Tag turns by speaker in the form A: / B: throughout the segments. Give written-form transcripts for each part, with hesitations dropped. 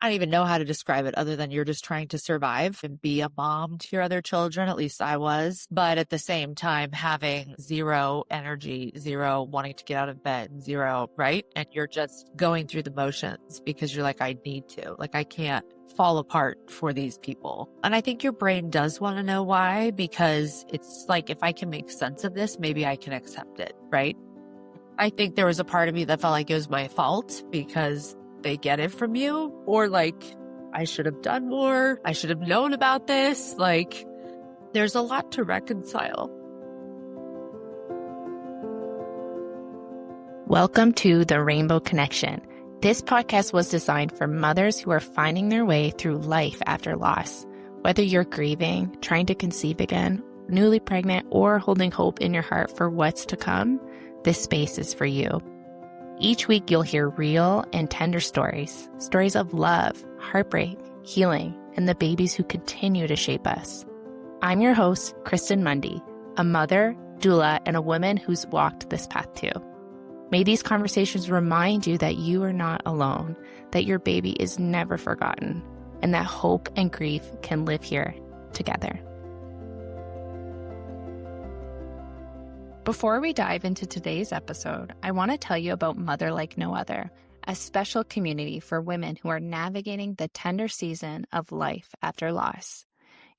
A: I don't even know how to describe it other than you're just trying to survive and be a mom to your other children. At least I was. But at the same time, having zero energy, zero wanting to get out of bed, zero, right? And you're just going through the motions because you're like, I need to. Like, I can't fall apart for these people. And I think your brain does want to know why, because it's like, if I can make sense of this, maybe I can accept it, right? I think there was a part of me that felt like it was my fault because they get it from you, or like, I should have done more. I should have known about this. Like, there's a lot to reconcile.
B: Welcome to The Rainbow Connection. This podcast was designed for mothers who are finding their way through life after loss. Whether you're grieving, trying to conceive again, newly pregnant, or holding hope in your heart for what's to come, this space is for you. Each week, you'll hear real and tender stories of love, heartbreak, healing, and the babies who continue to shape us. I'm your host, Kristen Mundy, a mother, doula, and a woman who's walked this path too. May these conversations remind you that you are not alone, that your baby is never forgotten, and that hope and grief can live here together. Before we dive into today's episode, I want to tell you about Mother Like No Other, a special community for women who are navigating the tender season of life after loss.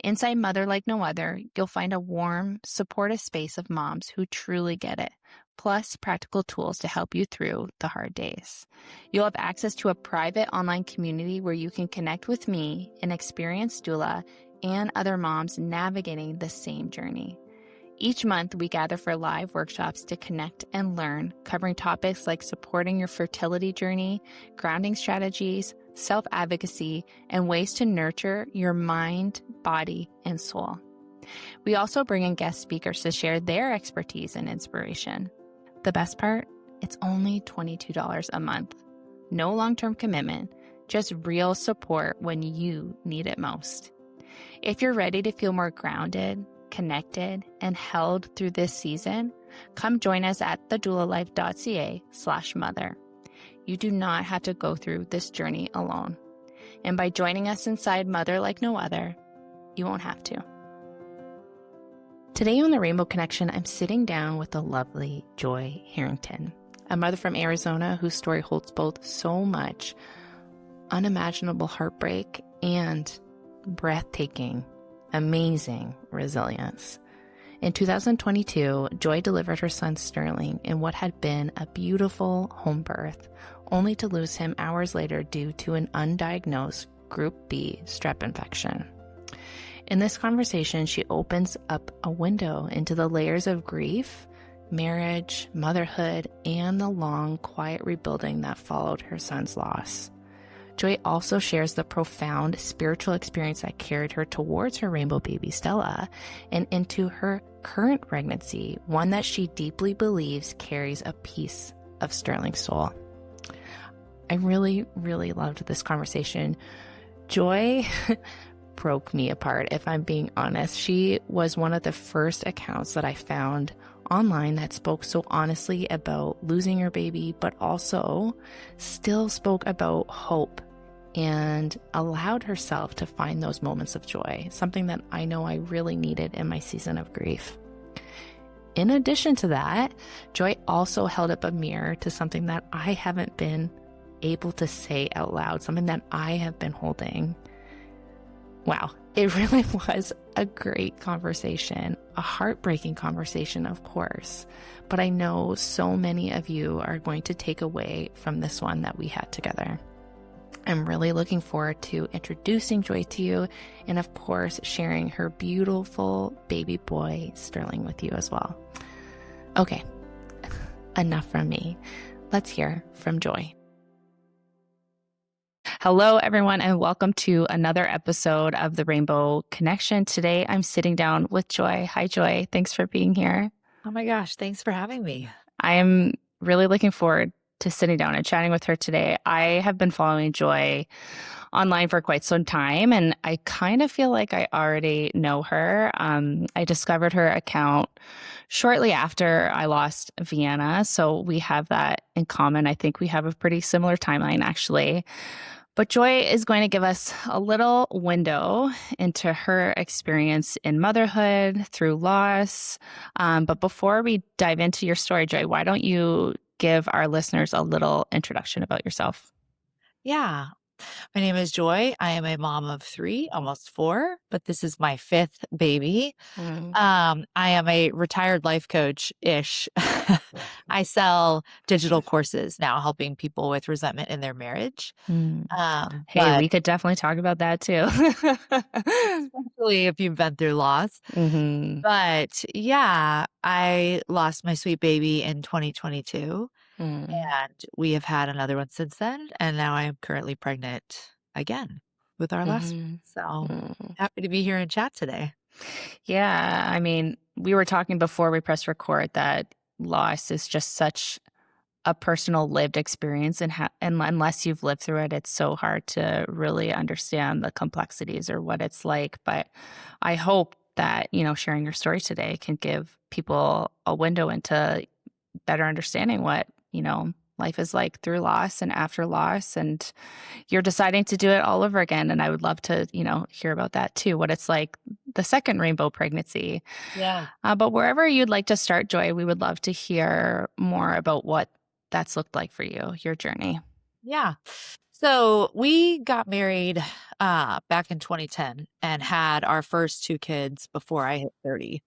B: Inside Mother Like No Other, you'll find a warm, supportive space of moms who truly get it, plus practical tools to help you through the hard days. You'll have access to a private online community where you can connect with me, an experienced doula, and other moms navigating the same journey. Each month, we gather for live workshops to connect and learn, covering topics like supporting your fertility journey, grounding strategies, self-advocacy, and ways to nurture your mind, body, and soul. We also bring in guest speakers to share their expertise and inspiration. The best part? It's only $22 a month. No long-term commitment, just real support when you need it most. If you're ready to feel more grounded, connected, and held through this season, come join us at thedoulalife.ca/mother. You do not have to go through this journey alone. And by joining us inside Mother Like No Other, you won't have to. Today on the Rainbow Connection, I'm sitting down with the lovely Joy Harrington, a mother from Arizona whose story holds both so much unimaginable heartbreak and breathtaking, amazing resilience. In 2022, Joy delivered her son Sterling in what had been a beautiful home birth, only to lose him hours later due to an undiagnosed Group B Strep infection. In this conversation, she opens up a window into the layers of grief, marriage, motherhood, and the long, quiet rebuilding that followed her son's loss. Joy also shares the profound spiritual experience that carried her towards her rainbow baby, Stella, and into her current pregnancy, one that she deeply believes carries a piece of Sterling's soul. I really, really loved this conversation. Joy broke me apart, if I'm being honest. She was one of the first accounts that I found online that spoke so honestly about losing your baby, but also still spoke about hope and allowed herself to find those moments of joy, something that I know I really needed in my season of grief. In addition to that, Joy also held up a mirror to something that I haven't been able to say out loud, something that I have been holding. Wow, it really was a great conversation, a heartbreaking conversation, of course, but I know so many of you are going to take away from this one that we had together. I'm really looking forward to introducing Joy to you and, of course, sharing her beautiful baby boy, Sterling, with you as well. Okay, enough from me. Let's hear from Joy. Hello, everyone, and welcome to another episode of The Rainbow Connection. Today, I'm sitting down with Joy. Hi, Joy. Thanks for being here.
A: Oh my gosh, thanks for having me.
B: I am really looking forward to sitting down and chatting with her today. I have been following Joy online for quite some time, and I kind of feel like I already know her. I discovered her account shortly after I lost Vienna, so we have that in common. I think we have a pretty similar timeline, actually. But Joy is going to give us a little window into her experience in motherhood through loss. But before we dive into your story, Joy, why don't you give our listeners a little introduction about yourself?
A: Yeah. My name is Joy. I am a mom of 3, almost 4, but this is my 5th baby.
B: Mm,
A: I am a retired life coach-ish. I sell digital courses now, helping people with resentment in their marriage.
B: mm. Hey,
A: But
B: we could definitely talk about that too.
A: especially if you've been through loss.
B: Hmm.
A: But yeah, I lost my sweet baby in 2022,
B: Mm,
A: and we have had another one since then, and now I am currently pregnant again with our last one.
B: mhm,
A: So
B: mm.
A: happy to be here and chat today.
B: Yeah, I mean, we were talking before we pressed record that loss is just such a personal lived experience, and unless you've lived through it, it's so hard to really understand the complexities or what it's like. But I hope that, sharing your story today can give people a window into better understanding what, life is like through loss and after loss. And you're deciding to do it all over again. And I would love to, hear about that too, what it's like the second rainbow pregnancy.
A: Yeah.
B: But wherever you'd like to start, Joy, we would love to hear more about what that's looked like for you, your journey.
A: Yeah. So we got married back in 2010 and had our first 2 kids before I hit 30.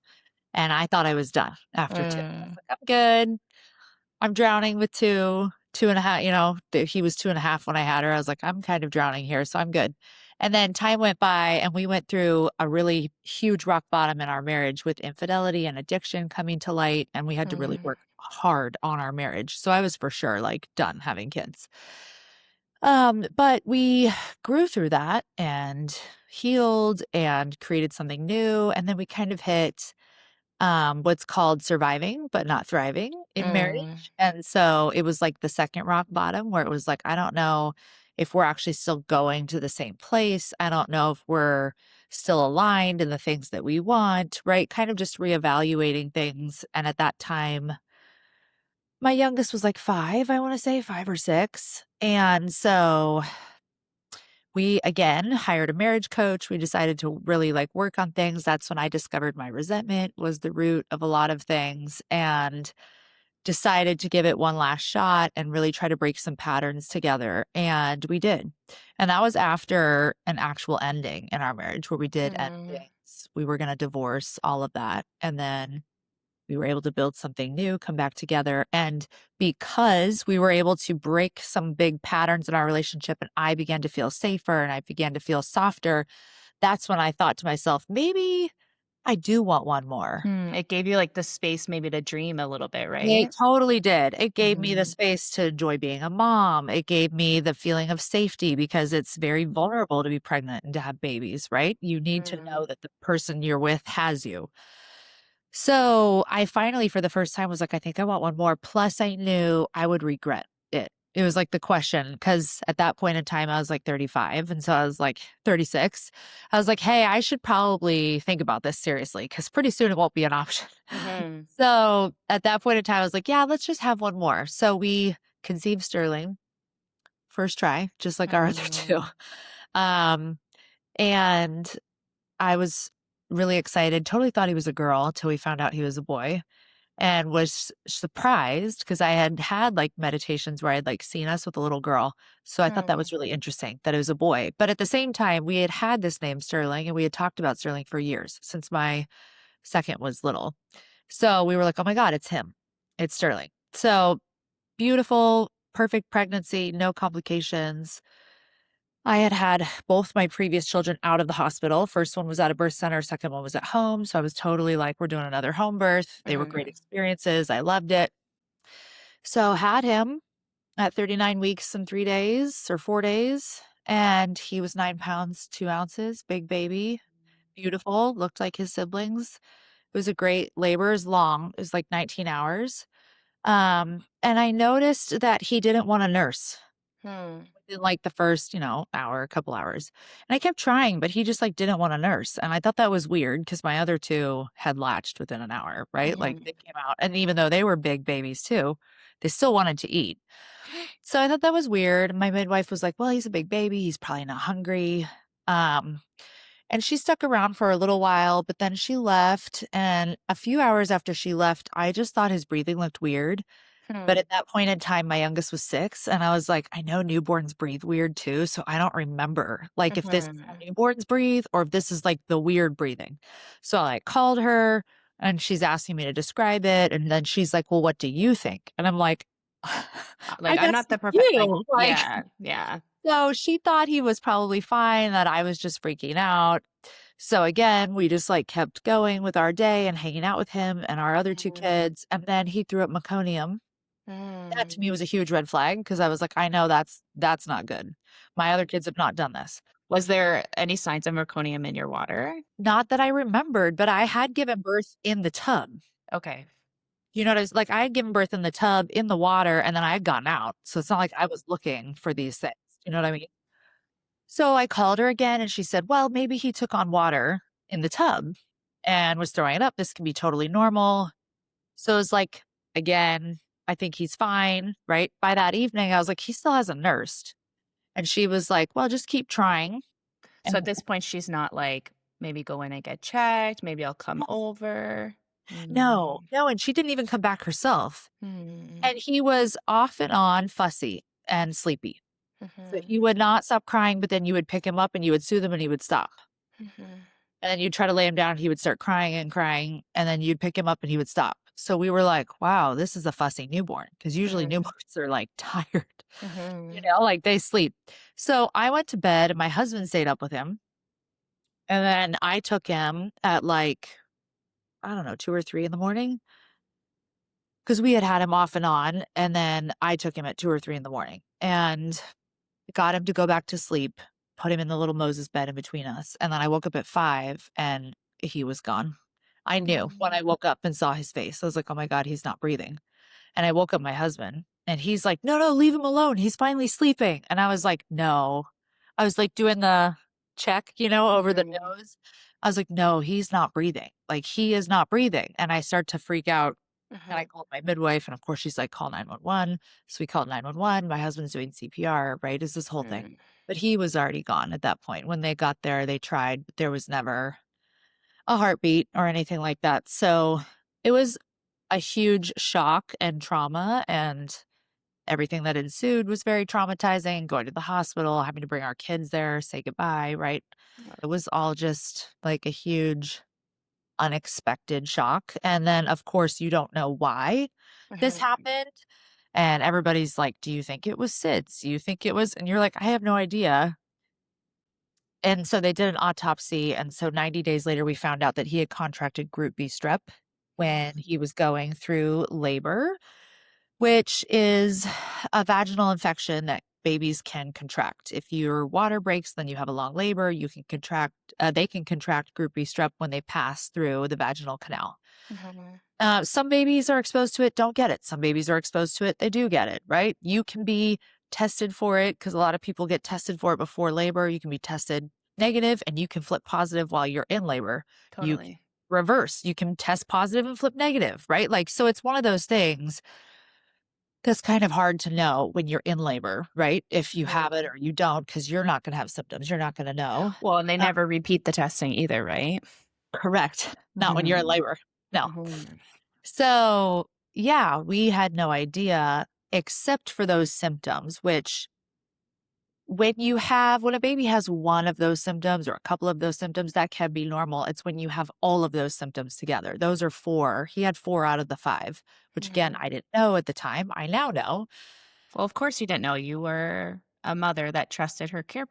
A: And I thought I was done after 2. I was
B: Mm,
A: like, I'm good. I'm drowning with 2, 2.5, he was 2.5 when I had her. I was like, I'm kind of drowning here, so I'm good. And then time went by and we went through a really huge rock bottom in our marriage with infidelity and addiction coming to light. And we had to really
B: mm,
A: work hard on our marriage. So I was for sure like done having kids. But we grew through that and healed and created something new. And then we kind of hit what's called surviving but not thriving in
B: mm,
A: marriage. And so it was like the second rock bottom where it was like, I don't know if we're actually still going to the same place. I don't know if we're still aligned in the things that we want, right? Kind of just reevaluating things. And at that time, my youngest was like 5, I want to say 5 or 6. And so we again hired a marriage coach. We decided to really like work on things. That's when I discovered my resentment was the root of a lot of things and decided to give it one last shot and really try to break some patterns together. And we did. And that was after an actual ending in our marriage where we did end
B: mm,
A: things. We were going to divorce, all of that. And then we were able to build something new, come back together. And because we were able to break some big patterns in our relationship and I began to feel safer and I began to feel softer, that's when I thought to myself, maybe I do want one more.
B: mm. It gave you like the space maybe to dream a little bit,
A: It
B: right?
A: totally did. It gave me the
B: Mm,
A: space to enjoy being a mom. It gave me the feeling of safety because it's very vulnerable to be pregnant and to have babies, right? You need to
B: mm,
A: know that the person you're with has you. So I finally, for the first time, was like, I think I want one more. Plus, I knew I would regret it. It was like the question, because at that point in time, I was like 35. And so I was like 36. I was like, hey, I should probably think about this seriously because pretty soon it won't be an option.
B: mhm,
A: So at that point in time, I was like, yeah, let's just have one more. So we conceived Sterling first try, just like our other two.
B: mm,
A: Um, and I was really excited, totally thought he was a girl until we found out he was a boy and was surprised because I had had like meditations where I'd like seen us with a little girl. So I thought that
B: mm,
A: was really interesting that it was a boy. But at the same time, we had had this name Sterling and we had talked about Sterling for years since my second was little. So we were like, oh my God, it's him. It's Sterling. So beautiful, perfect pregnancy, no complications. I had had both my previous children out of the hospital. First one was at a birth center, second one was at home. So I was totally like, we're doing another home birth. They were great
B: mm,
A: experiences. I loved it. So had him at 39 weeks and 3 days or 4 days. And he was 9 pounds, 2 ounces, big baby, beautiful, looked like his siblings. It was a great labor, is long. It was like 19 hours. And I noticed that he didn't want a nurse.
B: mm.
A: in like the first, hour, couple hours. And I kept trying, but he just like didn't want to nurse. And I thought that was weird because my other two had latched within an hour, right? Like
B: Mhm.
A: they came out. And even though they were big babies too, they still wanted to eat. So I thought that was weird. My midwife was like, well, he's a big baby. He's probably not hungry. Um, and she stuck around for a little while, but then she left. And a few hours after she left, I just thought his breathing looked weird. But
B: Hmm.
A: at that point in time, my youngest was 6, and I was like, I know newborns breathe weird too, so I don't remember, like, if this is how
B: Mhm.
A: newborns breathe or if this is, like, the weird breathing. So I, like, called her, and she's asking me to describe it, and then she's like, "Well, what do you think?" And I'm like,
B: Like,
A: "I
B: I'm
A: guess
B: not the perfect, like,
A: you." Like,
B: yeah, yeah.
A: so she thought he was probably fine, that I was just freaking out. So again, we just, like, kept going with our day and hanging out with him and our other 2
B: Mhm.
A: kids, and then he threw up meconium. That to
B: Mm.
A: me was a huge red flag because I was like, "I know that's not good. My other kids have not done this."
B: Was there any signs of meconium in your water?
A: Not that I remembered, but I had given birth in the tub.
B: Okay.
A: You know what I was like, I had given birth in the tub, in the water, and then I had gotten out. So it's not like I was looking for these things. You know what I mean? So I called her again and she said, "Well, maybe he took on water in the tub and was throwing it up. This can be totally normal." So it's like, again, I think he's fine, right? By that evening, I was like, he still hasn't nursed. And she was like, "Well, just keep trying."
B: So
A: And
B: at this point, she's not like, "Maybe go in and get checked, maybe I'll come over."
A: no,
B: Mm.
A: no, and she didn't even come back herself.
B: Mm.
A: And he was off and on fussy and sleepy. So
B: Mhm.
A: he would not stop crying, but then you would pick him up and you would soothe him and he would stop.
B: Mhm.
A: And then you'd try to lay him down and he would start crying and crying, and then you'd pick him up and he would stop. So we were like, wow, this is a fussy newborn because usually
B: Mhm.
A: newborns are like tired,
B: Mhm.
A: like they sleep. So I went to bed and my husband stayed up with him. And then I took him at like, I don't know, 2 or 3 in the morning. 'Cause we had him off and on, and then I took him at 2 or 3 in the morning, and got him to go back to sleep, put him in the little Moses bed in between us, and then I woke up at 5, and he was gone. I knew when I
B: Mhm.
A: woke up and saw his face. I was like, "Oh my god, he's not breathing." And I woke up my husband, and he's like, "No, no, leave him alone. He's finally sleeping." And I was like, "No." I was, like, doing the check, over the
B: Mhm.
A: nose. I was like, "No, he's not breathing. Like, he is not breathing." And I start to freak out, and I
B: Mhm.
A: called my midwife, and of course, she's like, "Call 911." So we called 911. My husband's doing CPR, right? It's this whole thing.
B: Mhm.
A: But he was already gone at that point. When they got there, they tried, but there was never a heartbeat or anything like that. So it was a huge shock and trauma, and everything that ensued was very traumatizing, going to the hospital, having to bring our kids there, say goodbye, right? It was all just like a huge unexpected shock. And then, of course, you don't know why this
B: Mhm.
A: happened. And everybody's like, "Do you think it was SIDS? Do you think it was?" And you're like, "I have no idea." And so they did an autopsy. And so 90 days later, we found out that he had contracted Group B Strep when he was going through labor, which is a vaginal infection that babies can contract. If your water breaks, then you have a long labor. You can contract, they can contract Group B Strep when they pass through the vaginal canal.
B: Mhm.
A: Some babies are exposed to it, don't get it. Some babies are exposed to it, they do get it, right? You can be tested for it because a lot of people get tested for it before labor. You can be tested negative and you can flip positive while you're in labor. You can
B: Totally.
A: reverse, you can test positive and flip negative, right? Like, so it's one of those things that's kind of hard to know when you're in labor, right? If you have it
B: Mhm.
A: or you don't, because you're not going to have symptoms. You're not going to know.
B: Well, and they
A: Uh,
B: never repeat the testing either, right?
A: correct. Not when you're in
B: Mhm.
A: labor. No.
B: Mhm.
A: So, yeah, we had no idea except for those symptoms, which when a baby has one of those symptoms or a couple of those symptoms, that can be normal. It's when you have all of those symptoms together. Those are 4. He had 4 out of the 5, which again,
B: Mhm.
A: I didn't know at the time. I now know.
B: Well, of course you didn't know. You were a mother that trusted her care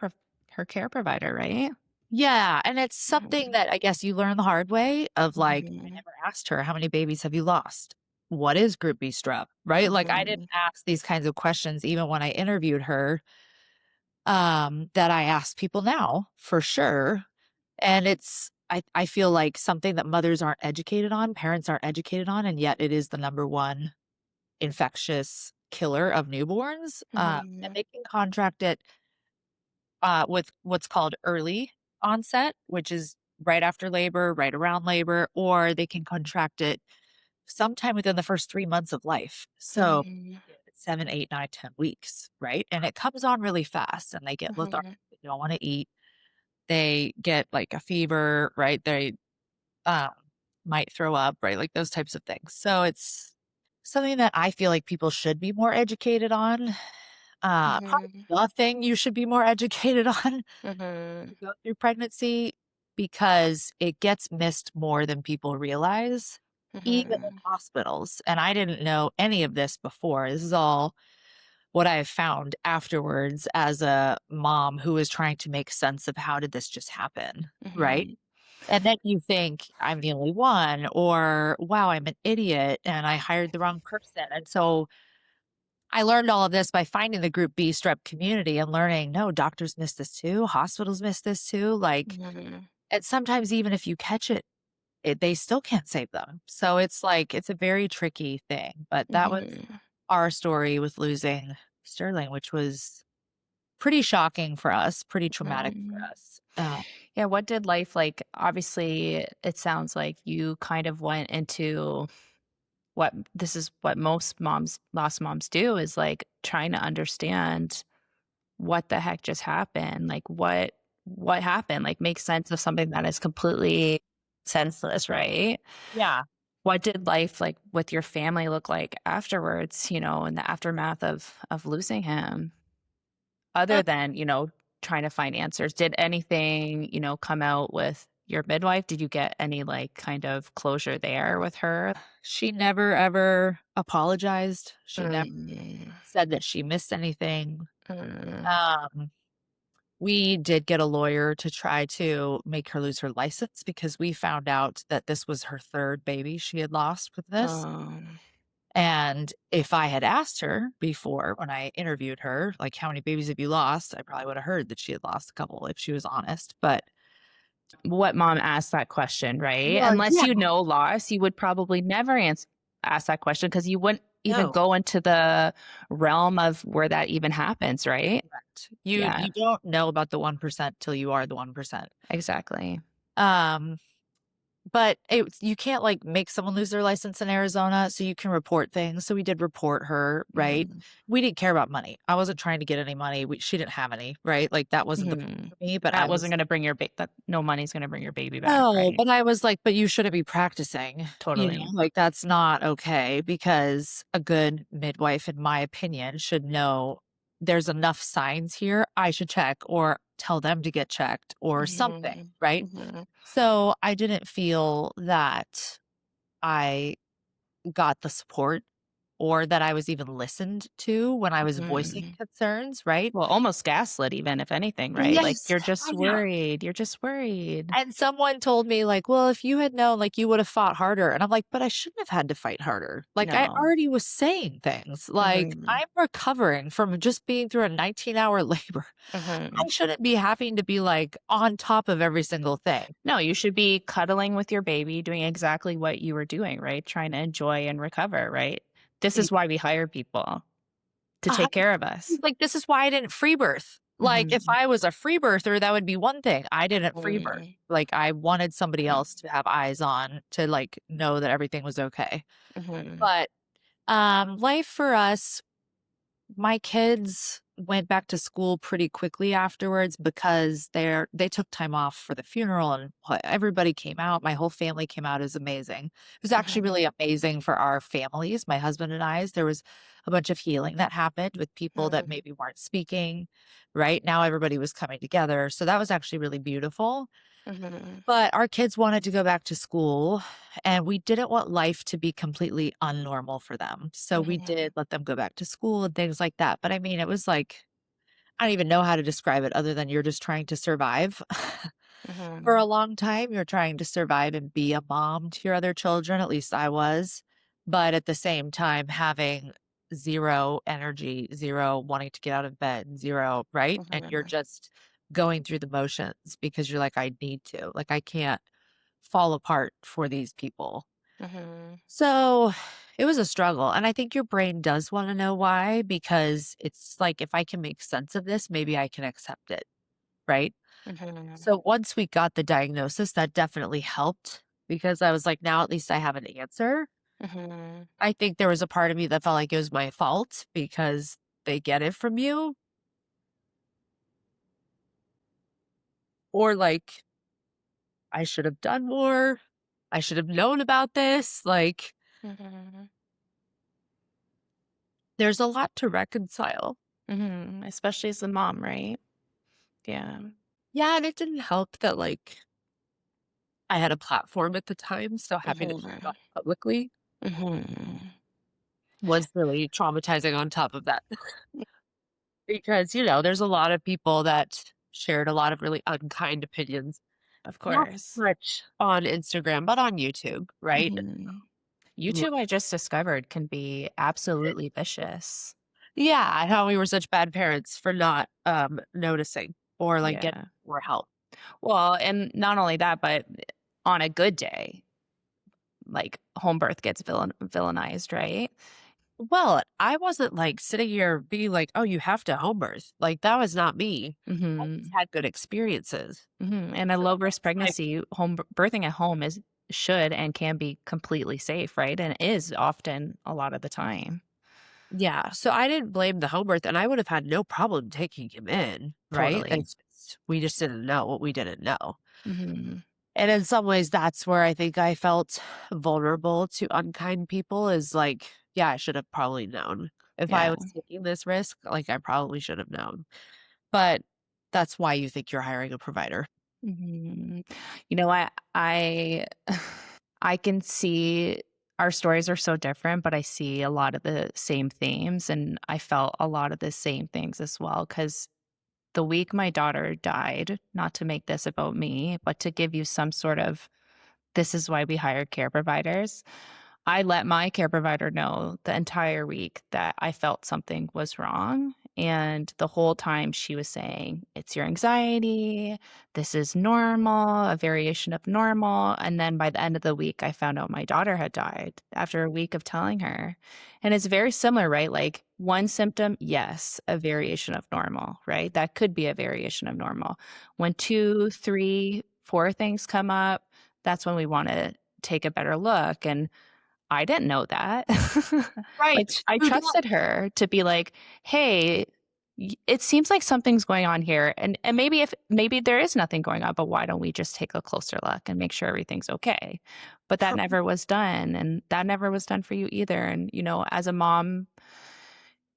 B: provider, right?
A: Yeah, and it's something
B: Mhm.
A: that I guess you learn the hard way of like, I
B: Mhm.
A: never asked her, "How many babies have you lost? What is Group B Strep?" Right? Like, I didn't
B: Mhm.
A: ask these kinds of questions even when I interviewed her, that I ask people now for sure. And I feel like something that mothers aren't educated on, parents aren't educated on, and yet it is the number one infectious killer of newborns. And
B: Mhm.
A: they can contract it with what's called early onset, which is right after labor, right around labor, or they can contract it sometime within the first 3 months of life. So
B: Mhm.
A: 7, 8, 9, 10 weeks, right? And it comes on really fast and they get lethargic.
B: Mhm.
A: They don't want to eat. They get like a fever, right? They um, might throw up, right? Like those types of things. So it's something that I feel like people should be more educated on. Probably
B: Mhm.
A: the thing you should be more educated on
B: Mhm.
A: to go through pregnancy because it gets missed more than people realize, even in
B: Mhm.
A: hospitals. And I didn't know any of this before. This is all what I have found afterwards as a mom who is trying to make sense of how did this just happen, right?
B: Mhm.
A: And then you think I'm the only one, or wow, I'm an idiot and I hired the wrong person. And so I learned all of this by finding the Group B Strep community and learning, no, doctors miss this too, hospitals miss this too. Like,
B: Mhm.
A: and sometimes even if you catch it, they still can't save them. So it's like, it's a very tricky thing. But that was
B: Mhm.
A: our story with losing Sterling, which was pretty shocking for us, pretty traumatic for
B: Mhm.
A: us.
B: Yeah, what did life like? Obviously, it sounds like you kind of went into what this is what most moms, lost moms do is like trying to understand what the heck just happened? Like what happened? Like make sense of something that is completely senseless, right?
A: Yeah.
B: What did life like with your family look like afterwards, in the aftermath of losing him? Other than, trying to find answers. Did anything, come out with your midwife? Did you get any like kind of closure there with her?
A: She never ever apologized. She never
B: Mm,
A: said that she missed anything.
B: mm,
A: Um, we did get a lawyer to try to make her lose her license because we found out that this was her third baby she had lost with this.
B: um,
A: And if I had asked her before when I interviewed her, like, how many babies have you lost? I probably would have heard that she had lost a couple if she was honest. But
B: what mom asked that question, right?
A: well,
B: Unless
A: yeah,
B: you know loss, you would probably never ask that question because you wouldn't even
A: no,
B: go into the realm of where that even happens, right?
A: correct. You
B: Yeah,
A: you don't know about the 1% till you are the 1%.
B: exactly.
A: Um, But you can't, like, make someone lose their license in Arizona, so you can report things, so we did report her, right?
B: Mhm,
A: We didn't care about money. I wasn't trying to get any money, she didn't have any, right? Like, that wasn't the point
B: mhm.
A: for me, but I
B: That wasn't
A: was
B: gonna bring your that no money's gonna bring your baby back,
A: no,
B: right?
A: but I was like, "But you shouldn't be practicing,"
B: Totally.
A: like, that's not okay because a good midwife, in my opinion, should know there's enough signs here, I should check or tell them to get checked or something,
B: Mhm,
A: right?
B: mhm,
A: So, I didn't feel that I got the support or that I was even listened to when I was voicing
B: mhm.
A: concerns, right?
B: Well, almost gaslit even, if anything, right? Like,
A: Yes,
B: you're
A: I
B: just
A: know.
B: worried, you're just worried.
A: And someone told me like, "Well, if you had known, like, you would have fought harder." And I'm like, "But I shouldn't have had to fight harder." Like, I
B: No.
A: already was saying things. Like,
B: Mhm,
A: I'm recovering from just being through a 19-hour labor.
B: mhm.
A: I shouldn't be having to be, like, on top of every single thing.
B: No, you should be cuddling with your baby, doing exactly what you were doing, right? Trying to enjoy and recover, right? This is why we hire people to take care of us.
A: Like, this is why I didn't free birth. Like, if
B: Mhm,
A: I was a free birther, that would be one thing. I didn't free birth.
B: mhm,
A: Like, I wanted somebody
B: mhm,
A: else to have eyes on to, like, know that everything was okay.
B: mhm,
A: But, life for us, my kids went back to school pretty quickly afterwards because they took time off for the funeral and everybody came out. My whole family came out. It was amazing. It was actually
B: mhm,
A: really amazing for our families, my husband and I's. There was a bunch of healing that happened with people that
B: mhm,
A: maybe weren't speaking. Right now, everybody was coming together. So that was actually really beautiful.
B: mhm,
A: But our kids wanted to go back to school, and we didn't want life to be completely unnormal for them. So we
B: mhm,
A: did let them go back to school and things like that. But I mean, it was like, I don't even know how to describe it other than you're just trying to survive. For
B: mhm,
A: a long time, you're trying to survive and be a mom to your other children, at least I was. But at the same time, having zero energy, zero wanting to get out of bed, zero, right? And you're
B: mhm.
A: just going through the motions because you're like, I need to. Like, I can't fall apart for these people.
B: Mhm.
A: So it was a struggle. And I think your brain does want to know why, because it's like, if I can make sense of this, maybe I can accept it. Right.
B: Mhm.
A: So once we got the diagnosis, that definitely helped because I was like, now at least I have an answer.
B: Mhm.
A: I think there was a part of me that felt like it was my fault because they get it from you, or like I should have done more. I should have known about this. Like,
B: Mhm.
A: there's a lot to reconcile.
B: Mhm. Especially as a mom, right? Yeah.
A: Yeah, and it didn't help that like I had a platform at the time, so having to share
B: Mhm.
A: that publicly
B: Mhm.
A: was really traumatizing on top of that. Because, there's a lot of people that shared a lot of really unkind opinions,
B: Of
A: not so
B: course.
A: much on Instagram, but on YouTube, right?
B: Mhm.
A: L-
B: YouTube, I just discovered, can be absolutely vicious.
A: Yeah, how we were such bad parents for not noticing or like getting
B: Yeah.
A: more help.
B: Well, and not only that, but on a good day, like home birth gets villainized, right?
A: Well, I wasn't like sitting here being like, oh, you have to home birth. Like that was not me. I just
B: Mhm.
A: had good experiences.
B: And a
A: So
B: low risk
A: that's my
B: pregnancy, birthing at home is should and can be completely safe, right? And is often a lot of the time.
A: Yeah, so I didn't blame the home birth, and I would have had no problem taking him in, right?
B: Totally.
A: It's just we just didn't know what we didn't know.
B: Mhm.
A: And in some ways, that's where I think I felt vulnerable to unkind people is like, yeah, I should have probably known. If I
B: Yeah.
A: was taking this risk, like I probably should have known. But that's why you think you're hiring a provider.
B: Mhm. You know, I I can see our stories are so different, but I see a lot of the same themes, and I felt a lot of the same things as well. Because the week my daughter died, not to make this about me, but to give you some sort of this is why we hire care providers. I let my care provider know the entire week that I felt something was wrong. And the whole time she was saying, it's your anxiety. This is normal, a variation of normal. And then by the end of the week, I found out my daughter had died after a week of telling her. And it's very similar, right? Like one symptom, yes, a variation of normal, right? That could be a variation of normal. When two, three, four things come up, that's when we want to take a better look. And I didn't know that. Like,
A: Right.
B: I
A: Who does?
B: trusted her to be like, "Hey, it seems like something's going on here, and maybe there is nothing going on, but why don't we just take a closer look and make sure everything's okay?" But that never was done, and that never was done for you either. And as a mom,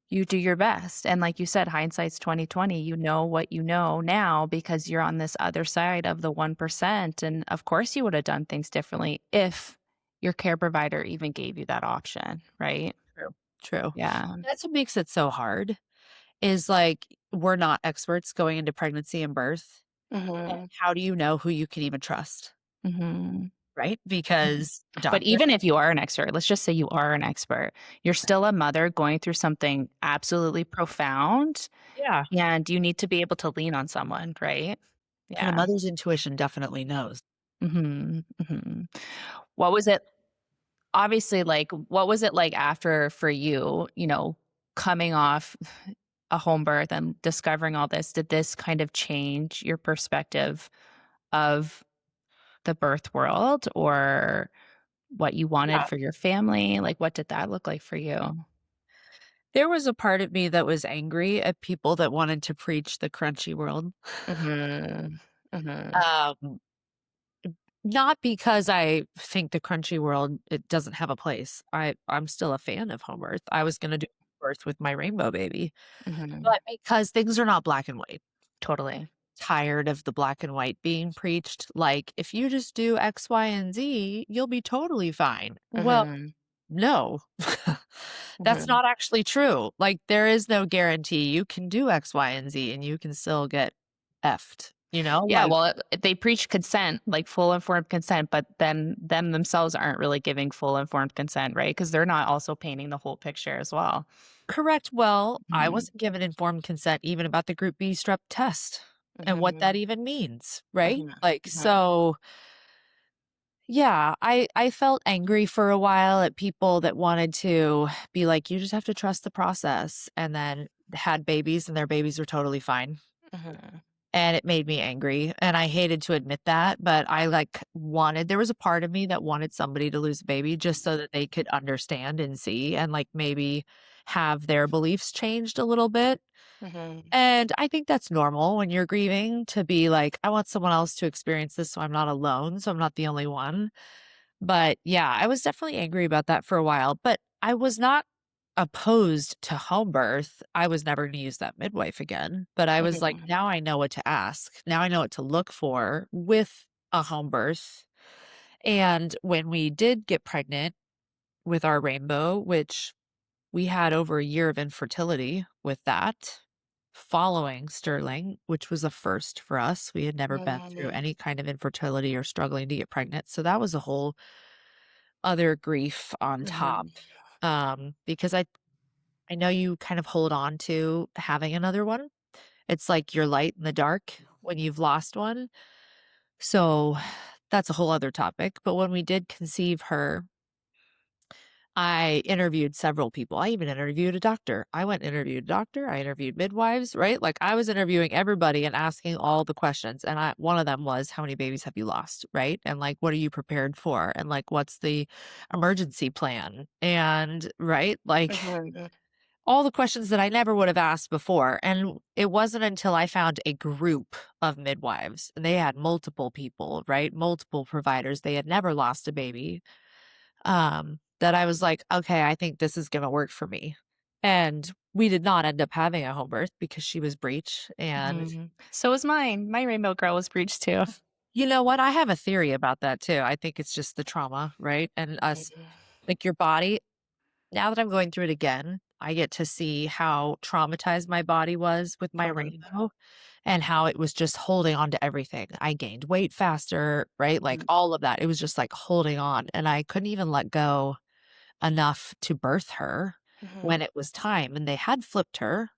B: you do your best. And like you said, hindsight's 2020. You know what you know now because you're on this other side of the 1%. And of course you would have done things differently if your care provider even gave you that option, right?
A: True. True.
B: Yeah.
A: That's what makes it so hard is like we're not experts going into pregnancy and birth. And
B: Mhm.
A: how do you know who you can even trust?
B: Mhm.
A: Right?
B: Mhm.
A: Because
B: But
A: doctor
B: even if you are an expert, let's just say you are an expert, you're still a mother going through something absolutely profound,
A: yeah.
B: and you need to be able to lean on someone, right?
A: And a
B: Yeah.
A: mother's intuition definitely knows.
B: Mhm. Mhm. What was it obviously, like, what was it like after for you, coming off a home birth and discovering all this? Did this kind of change your perspective of the birth world or what you wanted
A: Yeah.
B: for your family? Like, what did that look like for you?
A: There was a part of me that was angry at people that wanted to preach the crunchy world.
B: Mhm. Mhm.
A: Um, not because I think the crunchy world it doesn't have a place. I'm still a fan of home birth. I was gonna do birth with my rainbow baby,
B: Mhm.
A: but because things are not black and white.
B: Totally.
A: Tired of the black and white being preached. Like, if you just do X, Y, and Z, you'll be totally fine. Well,
B: Mhm.
A: no, that's
B: Mhm.
A: not actually true. Like, there is no guarantee you can do X, Y, and Z and you can still get effed,
B: Yeah,
A: Like,
B: well, they preach consent, like full informed consent, but then them themselves aren't really giving full informed consent, right? Because they're not also painting the whole picture as well.
A: correct. Well, I
B: Mhm.
A: wasn't given informed consent even about the Group B Strep test and what that
B: Mhm.
A: even means, right?
B: Mhm.
A: Like,
B: Mhm.
A: so Yeah, I felt angry for a while at people that wanted to be like, "You just have to trust the process," and then had babies and their babies were totally fine,
B: Mhm.
A: and it made me angry, and I hated to admit that, but I, like, wanted there was a part of me that wanted somebody to lose a baby just so that they could understand and see and, like, maybe have their beliefs changed a little bit,
B: Mhm.
A: and I think that's normal when you're grieving to be like, "I want someone else to experience this so I'm not alone, so I'm not the only one." But yeah, I was definitely angry about that for a while, but I was not opposed to home birth. I was never going to use that midwife again, but I was like,
B: Mhm.
A: now I know what to ask. Now I know what to look for with a home birth. And when we did get pregnant with our rainbow, which we had over a year of infertility with that, following Sterling, which was a first for us. We had never been through
B: Mhm.
A: any kind of infertility or struggling to get pregnant. So that was a whole other grief on top,
B: Mhm.
A: because I know you kind of hold on to having another one. It's like your light in the dark when you've lost one. So that's a whole other topic. But when we did conceive her, I interviewed several people. I even interviewed a doctor. I went and interviewed a doctor. I interviewed midwives, right? Like I was interviewing everybody and asking all the questions. And one of them was, how many babies have you lost? Right. And like, what are you prepared for? And like, what's the emergency plan? And right. Like
B: Mhm.
A: all the questions that I never would have asked before. And it wasn't until I found a group of midwives and they had multiple people, right? Multiple providers. They had never lost a baby, that I was like, "Okay, I think this is gonna work for me." And we did not end up having a home birth because she was breech, and
B: Mhm. So was mine. My rainbow girl was breached too.
A: you know what? I have a theory about that too. I think it's just the trauma, right? And us
B: Mhm.
A: like, your body now that I'm going through it again, I get to see how traumatized my body was with my
B: Mhm.
A: rainbow and how it was just holding on to everything. I gained weight faster, right? Like,
B: Mhm.
A: all of that. It was just, like, holding on, and I couldn't even let go enough to birth her when
B: Mhm.
A: it was time, and they had flipped her.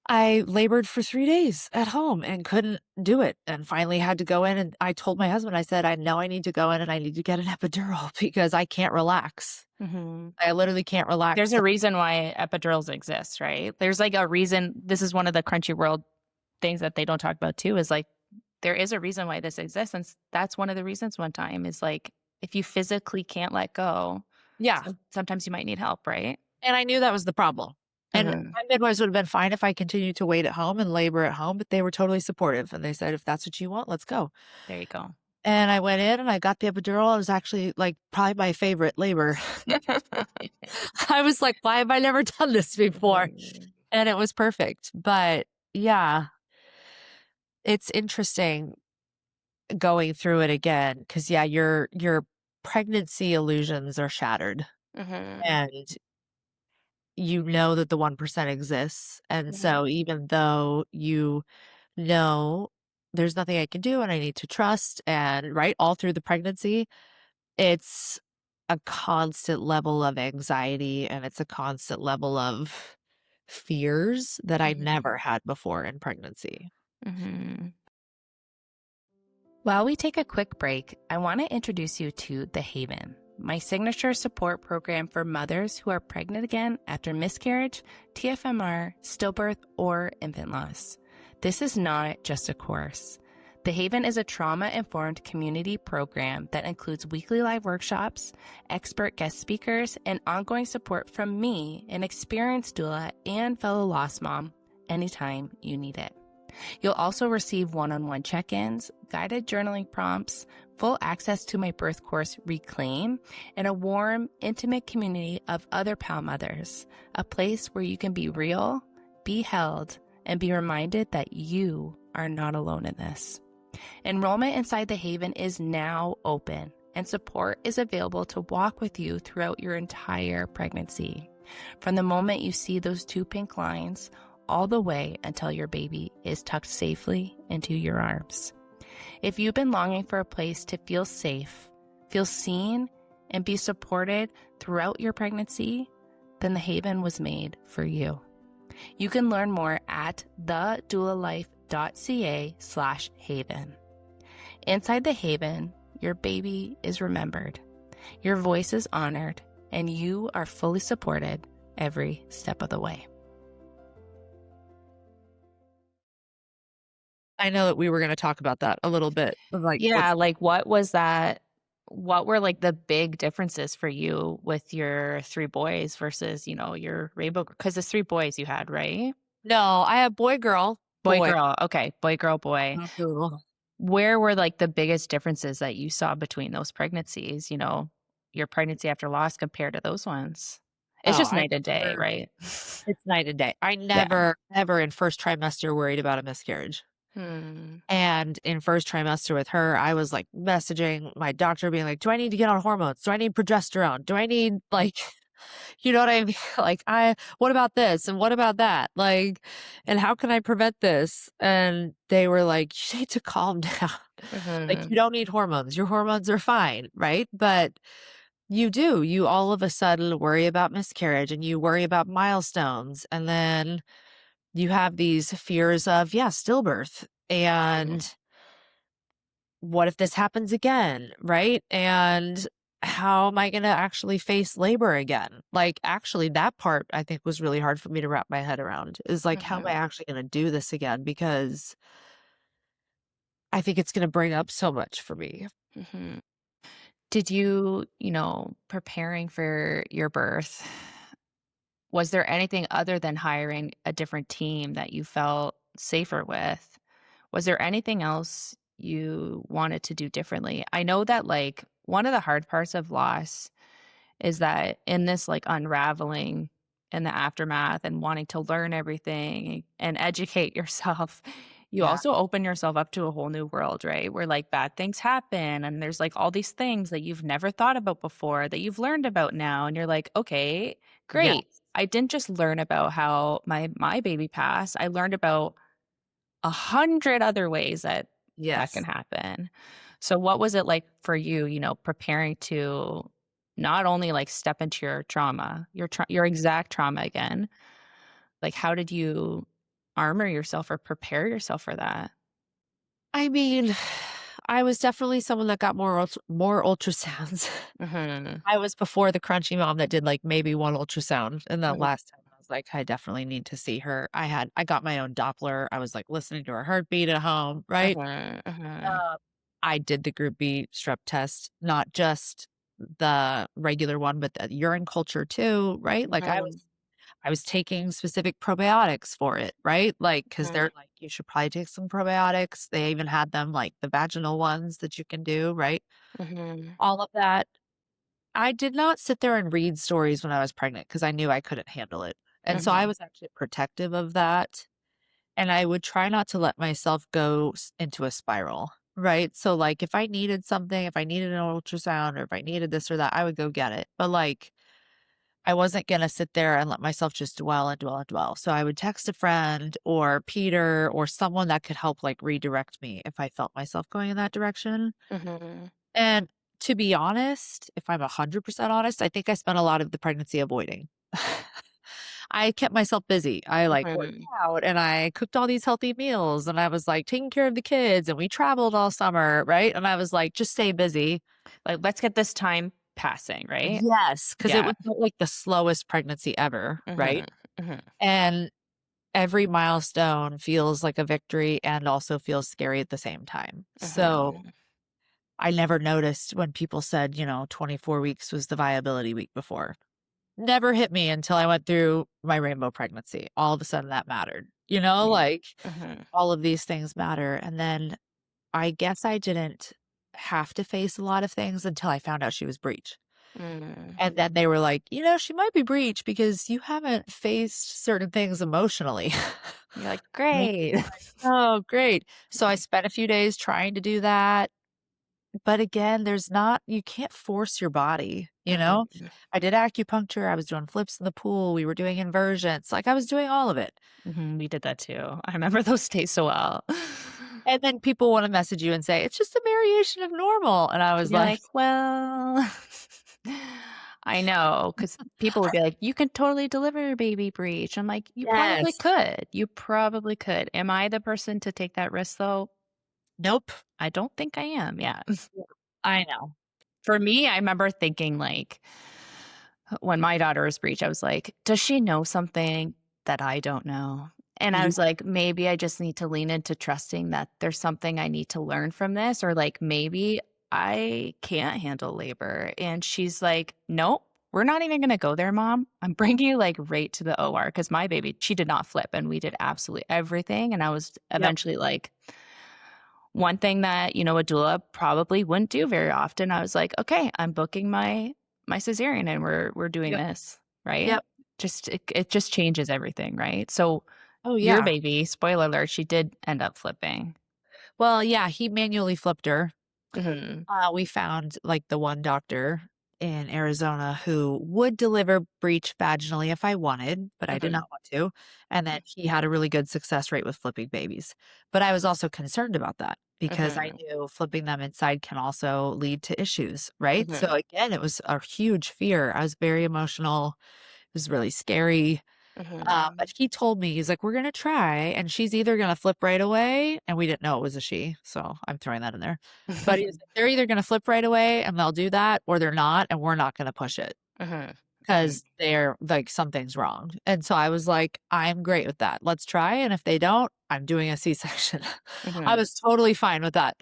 A: I labored for 3 days at home and couldn't do it, and finally had to go in, and I told my husband, I said, "I know I need to go in and I need to get an epidural because I can't relax.
B: Mhm.
A: I literally can't
B: There's
A: relax."
B: a reason why epidurals exist, right? There's like a reason. This is one of the crunchy world things that they don't talk about too, is like there is a reason why this exists. And that's one of the reasons one time is like if you physically can't let go,
A: Yeah,
B: sometimes you might need help, right?
A: and I knew that was the problem, and
B: Mhm.
A: my midwives would have been fine if I continued to wait at home and labor at home, but they were totally supportive, and they said, "If that's what you want, let's go."
B: There you go.
A: And I went in and I got the epidural. It was actually, like, probably my favorite labor. I was like, "Why have I never done this before?"
B: Mhm.
A: And it was perfect. But yeah, it's interesting going through it again because yeah, your pregnancy illusions are shattered
B: Mhm.
A: and you know that the 1% exists. And
B: Mhm.
A: so even though you know there's nothing I can do and I need to trust and right all through the pregnancy, it's a constant level of anxiety and it's a constant level of fears that I
B: Mhm.
A: never had before in pregnancy.
B: Mhm. While we take a quick break, I want to introduce you to The Haven, my signature support program for mothers who are pregnant again after miscarriage, TFMR, stillbirth, or infant loss. This is not just a course. The Haven is a trauma-informed community program that includes weekly live workshops, expert guest speakers, and ongoing support from me, an experienced doula and fellow loss mom, anytime you need it. You'll also receive one-on-one check-ins, guided journaling prompts, full access to my birth course, Reclaim, and a warm, intimate community of other pal mothers, a place where you can be real, be held, and be reminded that you are not alone in this. Enrollment inside the Haven is now open, and support is available to walk with you throughout your entire pregnancy. From the moment you see those two pink lines, all the way until your baby is tucked safely into your arms. If you've been longing for a place to feel safe, feel seen, and be supported throughout your pregnancy, then the Haven was made for you. You can learn more at thedoulalife.ca/haven. Inside the Haven, your baby is remembered, your voice is honored, and you are fully supported every step of the way.
A: I know that we were going to talk about that a little bit. Of like,
B: Yeah,
A: what's
B: like what was that? What were like the big differences for you with your three boys versus, your rainbow? Because it's three boys you had, right?
A: no, I have boy, girl,
B: Boy,
A: boy.
B: girl. Okay. Boy, girl, boy.
A: Cool.
B: Where were like the biggest differences that you saw between those pregnancies, your pregnancy after loss compared to those ones? It's
A: Oh,
B: just
A: I
B: night and day,
A: never,
B: right?
A: it's night and day. I
B: Yeah.
A: never, ever in first trimester worried about a miscarriage.
B: Hmm.
A: And in first trimester with her, I was like messaging my doctor being like, do I need to get on hormones? Do I need progesterone? Do I need like, you know what I mean? Like, what about this? And what about that? Like, and how can I prevent this? And they were like, you need to calm down. Like, you
B: Hmm.
A: don't need hormones. Your hormones are fine. Right. But you do. You all of a sudden worry about miscarriage and you worry about milestones. And then you have these fears of, yeah, stillbirth. And what if this happens again? Right. And how am I going to actually face labor again? Like, actually, that part I think was really hard for me to wrap my head around is like, how am I
B: Hmm.
A: actually going to do this again? Because I think it's going to bring up so much for me.
B: Hmm. Did you, preparing for your birth, was there anything other than hiring a different team that you felt safer with? Was there anything else you wanted to do differently? I know that, like, one of the hard parts of loss is that in this, like, unraveling in the aftermath and wanting to learn everything and educate yourself, you
A: Yeah.
B: also open yourself up to a whole new world, right? Where, like, bad things happen and there's, like, all these things that you've never thought about before that you've learned about now, and you're like, "Okay, great.
A: Yes.
B: I didn't just learn about how my baby passed, I learned about 100 other ways that can
A: Yes.
B: happen." So what was it like for you, preparing to not only, like, step into your trauma, your exact trauma again, like, how did you armor yourself or prepare yourself for that?
A: I mean, I was definitely someone that got more ultrasounds.
B: Mhm.
A: I was before the crunchy mom that did, like, maybe 1 ultrasound, and the
B: Mhm.
A: last time I was like, "I definitely need to see her." I got my own Doppler, I was, like, listening to her heartbeat at home, right?
B: Mhm. Mhm.
A: Um, I did the Group B Strep test, not just the regular one, but the urine culture too, right? Like,
B: Mhm.
A: I was taking specific probiotics for it, right? Like, because 'cause they're
B: Mhm.
A: like, "You should probably take some probiotics." They even had them, like, the vaginal ones that you can do, right?
B: Mhm.
A: All of that. I did not sit there and read stories when I was pregnant because I knew I couldn't handle it. And so I
B: Mhm.
A: was actually protective of that. And I would try not to let myself go into a spiral, right? So, like, if I needed something, if I needed an ultrasound or if I needed this or that, I would go get it. But, like, I wasn't going to sit there and let myself just dwell and dwell and dwell. So I would text a friend or Peter or someone that could help, like, redirect me if I felt myself going in that direction.
B: Mhm.
A: And to be honest, if I'm 100% honest, I think I spent a lot of the pregnancy avoiding. I kept myself busy. I, like, worked
B: Mhm.
A: out and I cooked all these healthy meals and I was, like, taking care of the kids and we traveled all summer, right? And I was like, "Just stay busy."
B: Like, let's get this time passing, right?
A: Yes, because it
B: Yeah.
A: was, like, the slowest pregnancy ever, right?
B: Mhm. Mhm.
A: And every milestone feels like a victory and also feels scary at the same time. So
B: Mhm.
A: I never noticed when people said, 24 weeks was the viability week before. Never hit me until I went through my rainbow pregnancy. All of a sudden that mattered.
B: Mhm.
A: Like,
B: Mhm.
A: all of these things matter. And then I guess I didn't have to face a lot of things until I found out she was breech.
B: Mm.
A: And then they were like, she might be breech because you haven't faced certain things emotionally.
B: You're like,
A: And I
B: "Great."
A: was like, "Oh, great." So I spent a few days trying to do that. But again, you can't force your body, you know?
B: Mhm.
A: I did acupuncture, I was doing flips in the pool, we were doing inversions, like, I was doing all of it.
B: Mhm, we did that too. I remember those days so well.
A: And then people wanna message you and say, "It's just a variation of normal." And I was
B: You're
A: like,
B: like, "Well." I know, because people would be like, "You can totally deliver your baby breech." I'm like, "You probably
A: "Yes."
B: could. You probably could." Am I the person to take that risk, though?
A: Nope.
B: I don't think I am, yeah.
A: I know.
B: For me, I remember thinking, like, when my daughter was breech, I was like, "Does she know something that I don't know?" And I
A: Yeah.
B: was like, "Maybe I just need to lean into trusting that there's something I need to learn from this, or, like, maybe I can't handle labor." And she's like, "Nope, we're not even gonna go there, mom. I'm bringing you, like, right to the OR because my baby, she did not flip, and we did absolutely everything." And I was
A: Yep.
B: eventually like, one thing that, a doula probably wouldn't do very often, I was like, "Okay, I'm booking my cesarean and we're doing
A: Yep.
B: this," right?
A: Yep.
B: It just changes everything, right? So,
A: Oh,
B: your
A: yeah.
B: baby, spoiler alert, she did end up flipping.
A: Well, yeah, he manually flipped her.
B: Mhm.
A: We found, like, the one doctor in Arizona who would deliver breech vaginally if I wanted, but I did not
B: Mhm.
A: want to, and then he had a really good success rate with flipping babies. But I was also concerned about that because I
B: Mhm.
A: knew flipping them inside can also lead to issues, right? So,
B: Mhm.
A: again, it was a huge fear. I was very emotional. It was really scary. But
B: Mhm.
A: he told me, he's like, "We're gonna try, and she's either gonna flip right away," and we didn't know it was a she, so I'm throwing that in there. But he was like, "They're either gonna flip right away, and they'll do that, or they're not, and we're not gonna push it
B: Mhm. Mhm.
A: because they're like, something's wrong." And so I was like, "I'm great with that. Let's try, and if they don't, I'm doing a C-section." I
B: Mhm.
A: was totally fine with that.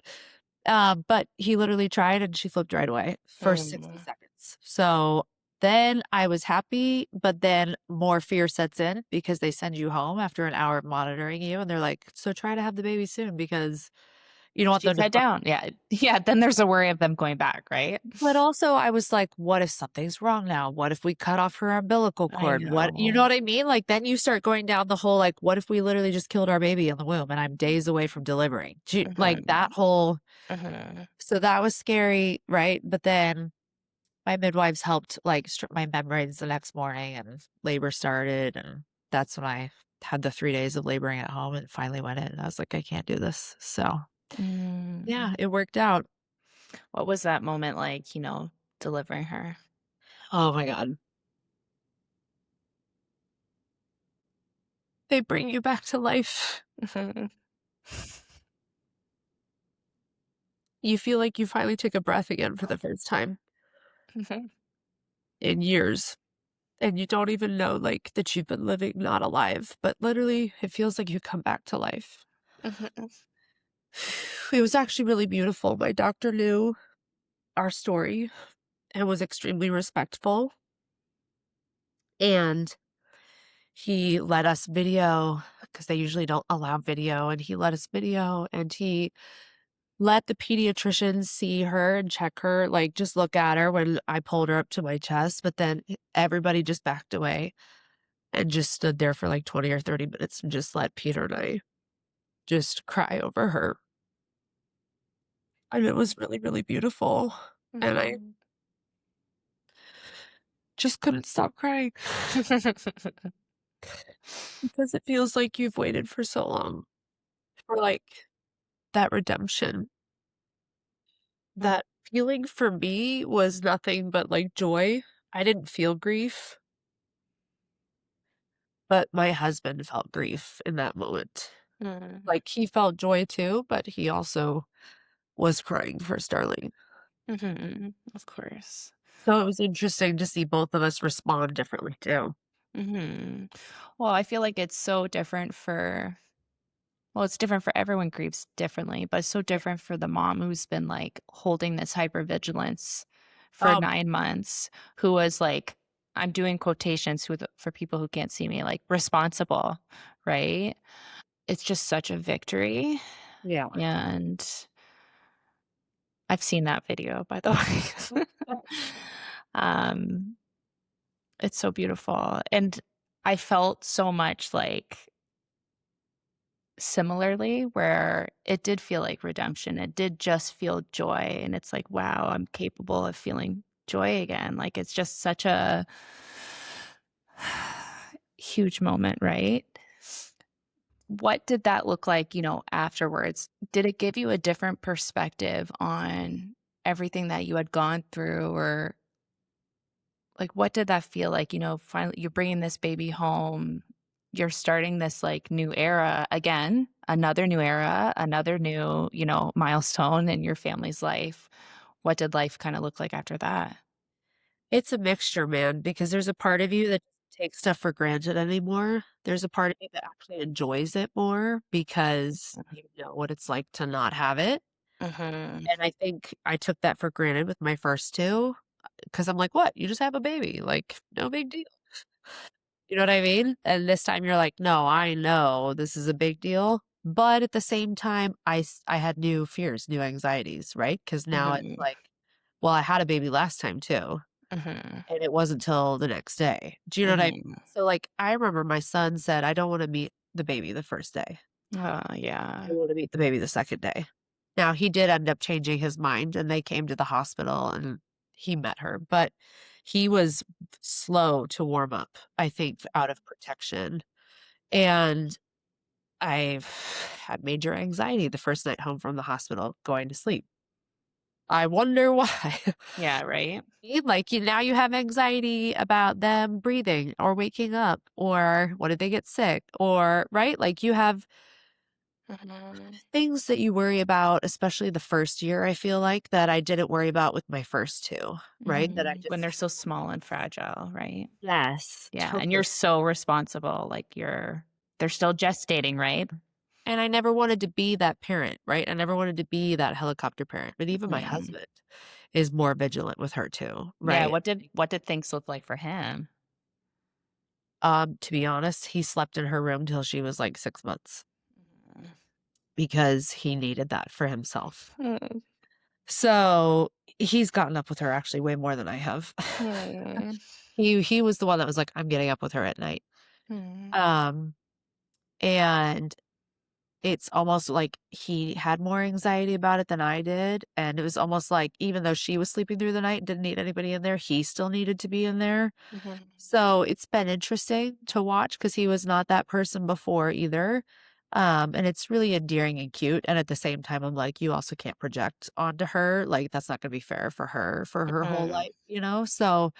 A: But he literally tried and she flipped right away for 60
B: Mhm.
A: seconds. So then I was happy, but then more fear sets in because they send you home after an hour of monitoring you and they're like, "So try to have the baby soon because you don't want them
B: She's
A: to
B: head
A: flip."
B: down. Yeah. Yeah, then there's a worry of them going back, right?
A: But also I was like, what if something's wrong now? What if we cut off her umbilical
B: I
A: cord? What, you know
B: know.
A: what I mean? Like then you start going down the whole, like, what if we literally just killed our baby in the womb and I'm days away from delivering? Like that
B: Mhm.
A: whole,
B: Mhm.
A: so that was scary, right? But then my midwives helped, like, strip my membranes the next morning, and labor started, and that's when I had the 3 days of laboring at home and finally went in, and I was like, "I can't do this." So, yeah,
B: Mm.
A: it worked out.
B: What was that moment like, delivering her?
A: Oh my god. They bring you back to life.
B: Mhm.
A: You feel like you finally took a breath again for the first time
B: Mhm.
A: in years, and you don't even know, like, that you've been living not alive, but literally, it feels like you come back to life.
B: Mhm.
A: It was actually really beautiful. My doctor knew our story and was extremely respectful, and he let us video because they usually don't allow video, and he let us video, and he let the pediatricians see her and check her, like, just look at her when I pulled her up to my chest, but then everybody just backed away and just stood there for, like, 20 or 30 minutes and just let Peter and I just cry over her, and it was really, really beautiful, and I
B: Mhm.
A: just couldn't stop crying because it feels like you've waited for so long for, like, that redemption. That feeling for me was nothing but, like, joy. I didn't feel grief, but my husband felt grief in that moment.
B: Mm.
A: Like, he felt joy too, but he also was crying for Starling.
B: Mhm. Of course.
A: So it was interesting to see both of us respond differently too.
B: Mhm. Well, I feel like it's so different for it's different for everyone grieves differently, but it's so
A: Yeah.
B: different for the mom who's been, like, holding this hypervigilance for
A: Um,
B: 9 months, who was, like, I'm doing quotations with for people who can't see me, like, responsible, right? It's just such a victory,
A: yeah.
B: and I've seen that video, by the way. Um, it's so beautiful, and I felt so much, like, similarly, where it did feel like redemption. It did just feel joy, and it's like, "Wow, I'm capable of feeling joy again." Like, it's just such a huge moment, right? What did that look like, afterwards? Did it give you a different perspective on everything that you had gone through, or, like, what did that feel like? Finally, you're bringing this baby home. You're starting this, like, new era again, another new era, another new, milestone in your family's life. What did life kinda look like after that?
A: It's a mixture, man, because there's a part of you that doesn't take stuff for granted anymore. There's a part of you that actually enjoys it more because you know what it's like to not have it.
B: Mhm.
A: And I think I took that for granted with my first 2 because I'm like, "What? You just have a baby, like, no big deal." You know what I mean? And this time you're like, "No, I know this is a big deal." But at the same time, I had new fears, new anxieties, right? Because now it's
B: Mhm.
A: like, well, I had a baby last time too.
B: Mhm.
A: And it wasn't till the next day. Do you know what I mean?
B: Mhm.
A: So, like, I remember my son said, "I don't wanna meet the baby the first day. I
B: Yeah.
A: wanna meet the baby the second day." Now, he did end up changing his mind, and they came to the hospital, and he met her, but he was slow to warm up, I think, out of protection, and I've had major anxiety the first night home from the hospital going to sleep. I wonder why.
B: Yeah, right?
A: Like, you now you have anxiety about them breathing or waking up or what if they get sick or right? Like, you have
B: Mhm.
A: things that you worry about, especially the first year, I feel like, that I didn't worry about with my first 2, right? That I
B: Mhm. When
A: just
B: they're so small and fragile, right?
A: Yes,
B: Yeah, and you're
A: totally.
B: so responsible, like, they're still gestating, right?
A: And I never wanted to be that parent, right? I never wanted to be that helicopter parent, but even my
B: Mhm.
A: husband is more vigilant with her too,
B: Yeah,
A: right?
B: what did things look like for him?
A: To be honest, he slept in her room till she was, like, 6 months
B: Mhm.
A: because he needed that for himself.
B: Mm.
A: So, he's gotten up with her actually way more than I have.
B: Mm.
A: He was the one that was like, "I'm getting up with her at night."
B: Mm.
A: Um, and it's almost like he had more anxiety about it than I did, and it was almost like even though she was sleeping through the night and didn't need anybody in there, he still needed to be in there.
B: Mhm.
A: So, it's been interesting to watch because he was not that person before either. And it's really endearing and cute, and at the same time, I'm like, "You also can't project onto her, like, that's not gonna be fair for her whole
B: Mhm.
A: life," you know? So,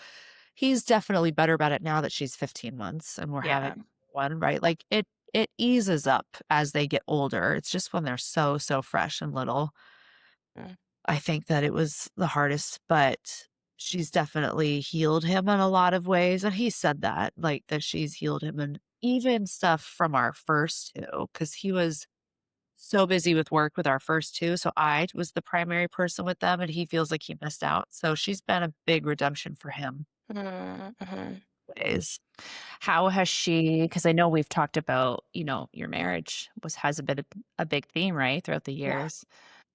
A: he's definitely better about it now that she's 15 months and we're having
B: Yeah.
A: one, right? Like, it eases up as they get older, it's just when they're so, so fresh and little.
B: Mm.
A: I think that it was the hardest, but she's definitely healed him in a lot of ways, and he said that, like, that she's healed him and even stuff from our first 2, because he was so busy with work with our first 2, so I was the primary person with them, and he feels like he missed out, so she's been a big redemption for him
B: Mhm. Mhm.
A: ways.
B: How has she, because I know we've talked about, your marriage has a big theme, right, throughout the
A: Yeah.
B: years.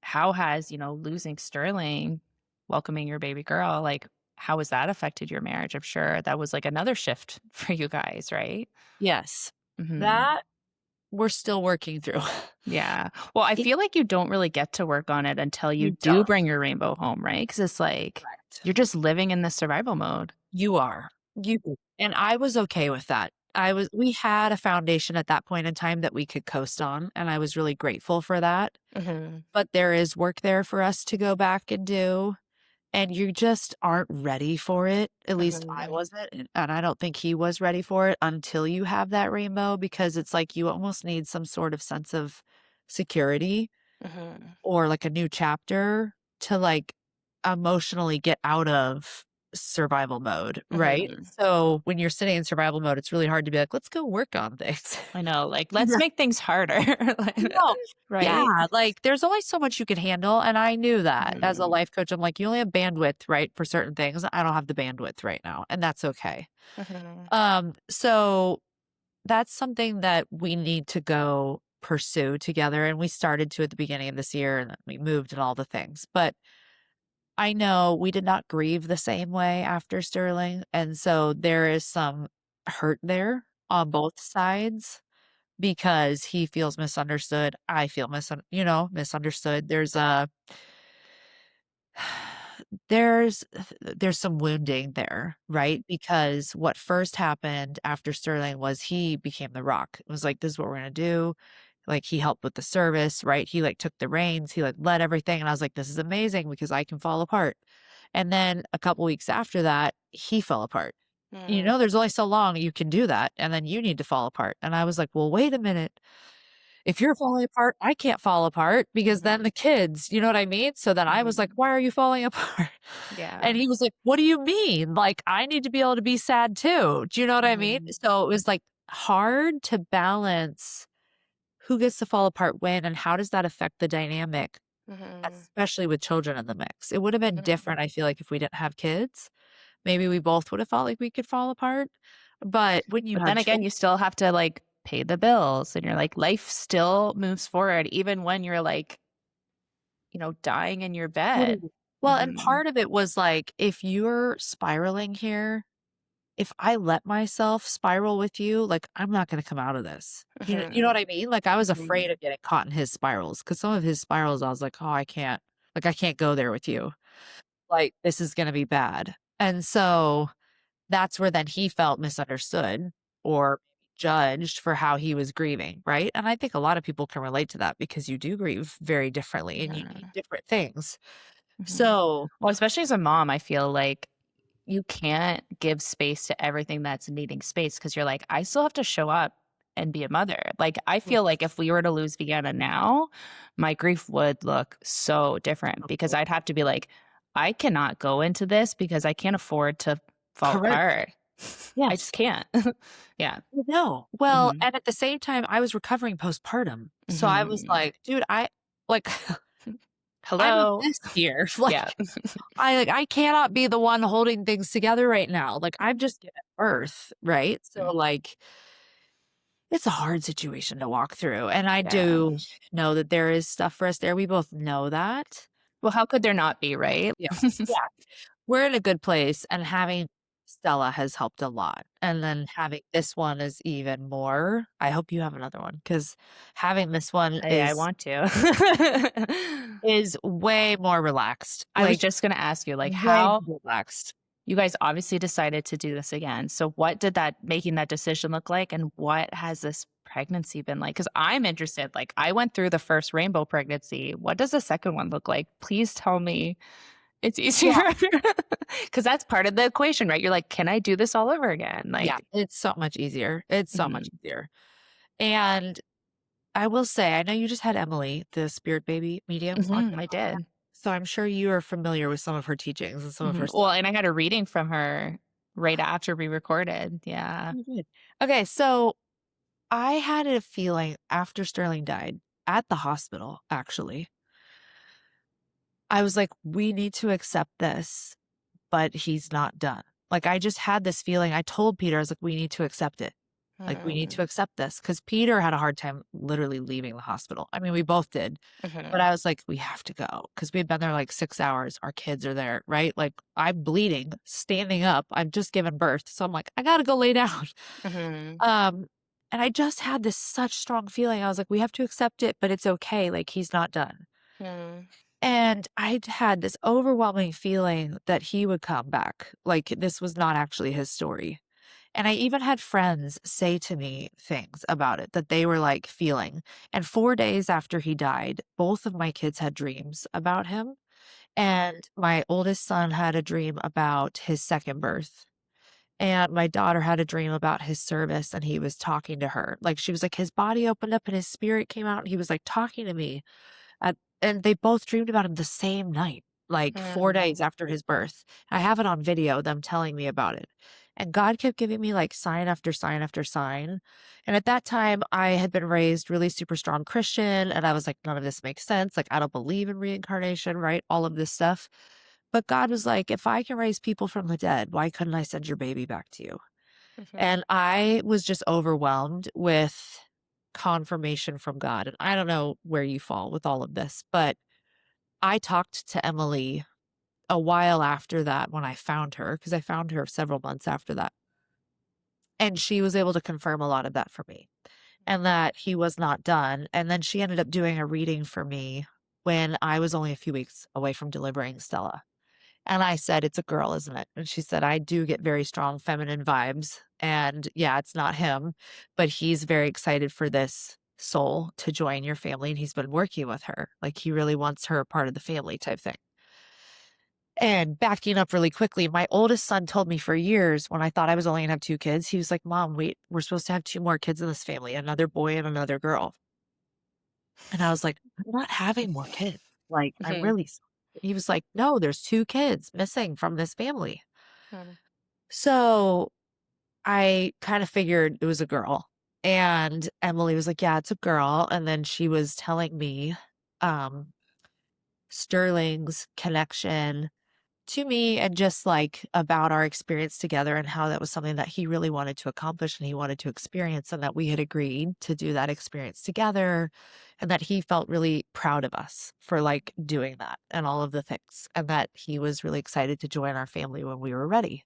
B: How has, losing Sterling, welcoming your baby girl, like, how has that affected your marriage? I'm sure that was, like, another shift for you guys, right?
A: Yes.
B: Mhm.
A: That we're still working through.
B: Yeah. Well, I
A: It
B: feel like you don't really get to work on it until you
A: You
B: do
A: don't.
B: bring your rainbow home, right? Because it's like,
A: Correct.
B: you're just living in the survival mode.
A: You are. You and I was okay with that. We had a foundation at that point in time that we could coast on, and I was really grateful for that,
B: Mhm.
A: but there is work there for us to go back and do, and you just aren't ready for it. At least I
B: Mhm.
A: wasn't, and I don't think he was ready for it until you have that rainbow because it's like you almost need some sort of sense of security
B: Mhm.
A: or like a new chapter to like emotionally get out of survival mode, right?
B: Mhm.
A: So when you're sitting in survival mode, it's really hard to be like, let's go work on things.
B: I know, like, let's
A: Yeah.
B: make things harder,
A: No.
B: right?
A: Yeah, like there's only so much you can handle. And I knew that as a
B: Mhm.
A: life coach. I'm like, you only have bandwidth, right? For certain things. I don't have the bandwidth right now. And that's okay.
B: Mhm.
A: So that's something that we need to go pursue together. And we started to at the beginning of this year and then we moved and all the things. But I know we did not grieve the same way after Sterling, and so there is some hurt there on both sides because he feels misunderstood, I feel misunderstood. There's there's some wounding there, right? Because what first happened after Sterling was he became the rock. It was like, "This is what we're gonna do." Like, he helped with the service, right? He, like, took the reins, he, like, led everything, and I was like, "This is amazing because I can fall apart." And then a couple weeks after that, he fell apart.
B: Mhm.
A: There's only so long you can do that, and then you need to fall apart. And I was like, "Well, wait a minute." if you're falling apart, I can't fall apart because then the kids, you know what I mean? So then I was like,
B: Mhm.
A: why are you falling apart?
B: Yeah.
A: And he was like, what do you mean? Like, I need to be able to be sad too. Do you know what I mean?
B: Mhm.
A: So it was like hard to balance who gets to fall apart when and how does that affect the dynamic,
B: Mhm.
A: especially with children in the mix. It would have been
B: Mhm.
A: different, I feel like, if we didn't have kids. Maybe we both would have felt like we could fall apart. But when you
B: But
A: have
B: then again,
A: children,
B: you still have to, like, pay the bills, and you're like, life still moves forward even when you're, like, dying in your bed.
A: totally. Well, and
B: Mhm.
A: part of it was like, if you're spiraling here, if I let myself spiral with you, like, I'm not gonna come out of this. You know
B: Mhm.
A: what I mean? Like, I was afraid
B: Mhm.
A: of getting caught in his spirals because some of his spirals, I was like, "Oh, I can't. Like, I can't go there with you. Like, this is gonna be bad." And so, that's where then he felt misunderstood or judged for how he was grieving, right? And I think a lot of people can relate to that because you do grieve very differently and you need
B: Yeah.
A: different things.
B: Mhm.
A: So
B: Well, especially as a mom, I feel like you can't give space to everything that's needing space because you're like, I still have to show up and be a mother. Like, I feel like if we were to lose Vienna now, my grief would look so different because I'd have to be like, I cannot go into this because I can't afford to fall
A: correct.
B: apart. I
A: Yes.
B: just can't. Yeah.
A: No. Well,
B: Mhm.
A: and at the same time, I was recovering postpartum. So I was
B: Mhm.
A: like, dude, like, I'm a
B: Hello.
A: mess here.
B: Yeah.
A: I cannot be the one holding things together right now. Like, I've just given birth, right? So,
B: Mm.
A: like, it's a hard situation to walk through, and I
B: Yeah.
A: do know that there is stuff for us there. We both know that.
B: Well, how could there not be, right?
A: Yeah. Yeah. We're in a good place, and having Stella has helped a lot, and then having this one is even more. I hope you have another one because having this one
B: I want to.
A: is way more relaxed,
B: I was
A: like,
B: just gonna ask you, like,
A: way
B: how
A: more relaxed.
B: you guys obviously decided to do this again. So what did that making that decision look like, and what has this pregnancy been like? Because 'Cause I'm interested, like, I went through the first rainbow pregnancy. What does the second one look like? Please tell me it's easier.
A: Yeah.
B: Because that's part of the equation, right? You're like, "Can I do this all over again?"
A: Yeah,
B: Like
A: it's so much easier. It's so much
B: mhm,
A: easier, and I will say, I know you just had Emily, the spirit baby medium, on your
B: I
A: podcast,
B: did.
A: so I'm sure you are familiar with some of her teachings and some of her
B: Well,
A: stuff.
B: and I had a reading from her right after we recorded. Yeah.
A: Oh, good. Okay, so I had a feeling after Sterling died at the hospital, actually, I was like, "We need to accept this, but he's not done." Like, I just had this feeling. I told Peter, I was like, "We need to accept it. Like, we need
B: Mm,
A: to accept this because Peter had a hard time literally leaving the hospital. I mean, we both did, but
B: mhm,
A: I was like, "We have to go because 'cause we've been there, like, 6 hours, our kids are there, right? Like, I'm bleeding, standing up, I've just given birth, so I'm like, "I gotta go lay down."
B: mhm,
A: Um, and I just had this such strong feeling, I was like, "We have to accept it, but it's okay, like, he's not done."
B: mm,
A: And I'd had this overwhelming feeling that he would come back, like, this was not actually his story. And I even had friends say to me things about it that they were, like, feeling. And 4 days after he died, both of my kids had dreams about him, and my oldest son had a dream about his second birth, and my daughter had a dream about his service, and he was talking to her. Like, she was like, his body opened up and his spirit came out, and he was, like, talking to me. And they both dreamed about him the same night, like 4 days
B: mm,
A: after his birth. I have it on video, them telling me about it. And God kept giving me, like, sign after sign after sign. And at that time, I had been raised really super strong Christian, and I was like, "None of this makes sense. Like, I don't believe in reincarnation," right? All of this stuff. But God was like, "If I can raise people from the dead, why couldn't I send your baby back to you?"
B: mhm,
A: And I was just overwhelmed with confirmation from God. And I don't know where you fall with all of this, but I talked to Emily a while after that when I found her, because I found her several months after that. And she was able to confirm a lot of that for me and that he was not done. And then she ended up doing a reading for me when I was only a few weeks away from delivering Stella. And I said, "It's a girl, isn't it?" And she said, "I do get very strong feminine vibes. And yeah, it's not him, but he's very excited for this soul to join your family. And he's been working with her. Like, he really wants her a part of the family type thing." And backing up really quickly, my oldest son told me for years when I thought I was only gonna have 2 kids, he was like, "Mom, wait, we're supposed to have 2 more kids in this family, another boy and another girl." And I was like, "I'm not having more kids. Like, I'm
B: Mhm.
A: really sorry." He was like, "No, there's 2 kids missing from this family."
B: Mhm.
A: So, I kinda figured it was a girl, and Emily was like, "Yeah, it's a girl," and then she was telling me, um, Sterling's connection to me and just, like, about our experience together and how that was something that he really wanted to accomplish and he wanted to experience, and that we had agreed to do that experience together, and that he felt really proud of us for, like, doing that and all of the things, and that he was really excited to join our family when we were ready.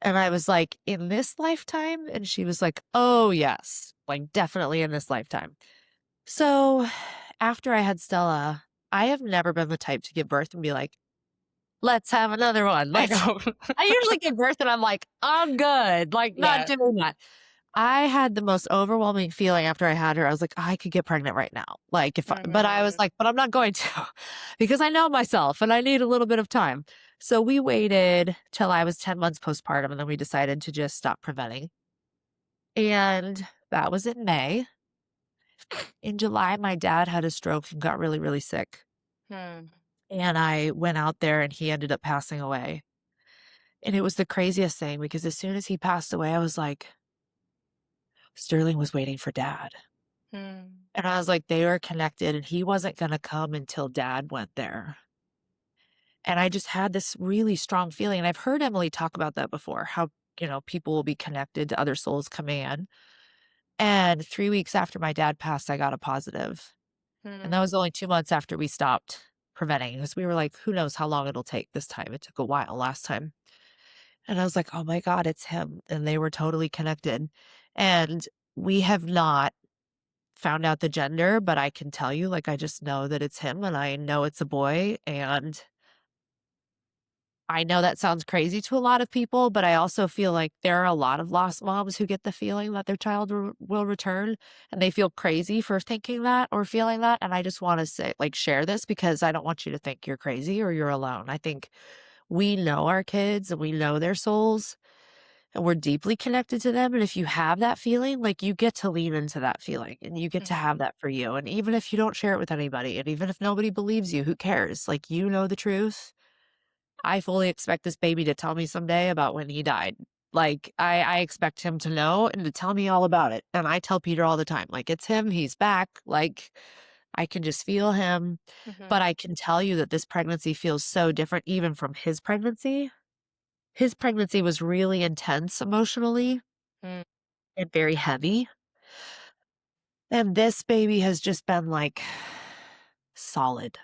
A: And I was like, "In this lifetime?" And she was like, "Oh, yes, like, definitely in this lifetime." So, after I had Stella, I have never been the type to give birth and be like, "Let's have another one."
B: I
A: Like,
B: know.
A: I usually give birth and I'm like, "I'm good," like, not
B: Yeah.
A: doing that. I had the most overwhelming feeling after I had her. I was like, "I could get pregnant right now." Like, if I but I was
B: Mhm.
A: like, "But I'm not going to," because I know myself and I need a little bit of time. So we waited till I was 10 months postpartum, and then we decided to just stop preventing. And that was in May. In July, my dad had a stroke and got really, really sick.
B: Hmm.
A: And I went out there and he ended up passing away. And it was the craziest thing because as soon as he passed away, I was like, Sterling was waiting for dad.
B: Hmm.
A: And I was like, they were connected and he wasn't going to come until dad went there. And I just had this really strong feeling. And I've heard Emily talk about that before, how, people will be connected to other souls coming in. And 3 weeks after my dad passed, I got a positive. And that
B: Hmm.
A: was only 2 months after we stopped preventing because we were like, who knows how long it'll take this time. It took a while last time. And I was like, "Oh my god, it's him," and they were totally connected, and we have not found out the gender, but I can tell you, like, I just know that it's him, and I know it's a boy, and I know that sounds crazy to a lot of people, but I also feel like there are a lot of lost moms who get the feeling that their child will return, and they feel crazy for thinking that or feeling that, and I just wanna say like, share this because I don't want you to think you're crazy or you're alone. I think we know our kids, and we know their souls, and we're deeply connected to them, and if you have that feeling, like, you get to lean into that feeling, and you get to have
B: Mhm.
A: that for you, and even if you don't share it with anybody, and even if nobody believes you, who cares? Like, you know the truth. I fully expect this baby to tell me someday about when he died. Like, I expect him to know and to tell me all about it, and I tell Peter all the time, like, "It's him, he's back," like, I can just feel him, but
B: Mhm.
A: I can tell you that this pregnancy feels so different even from his pregnancy. His pregnancy was really intense emotionally
B: Mhm.
A: and very heavy. And this baby has just been like solid.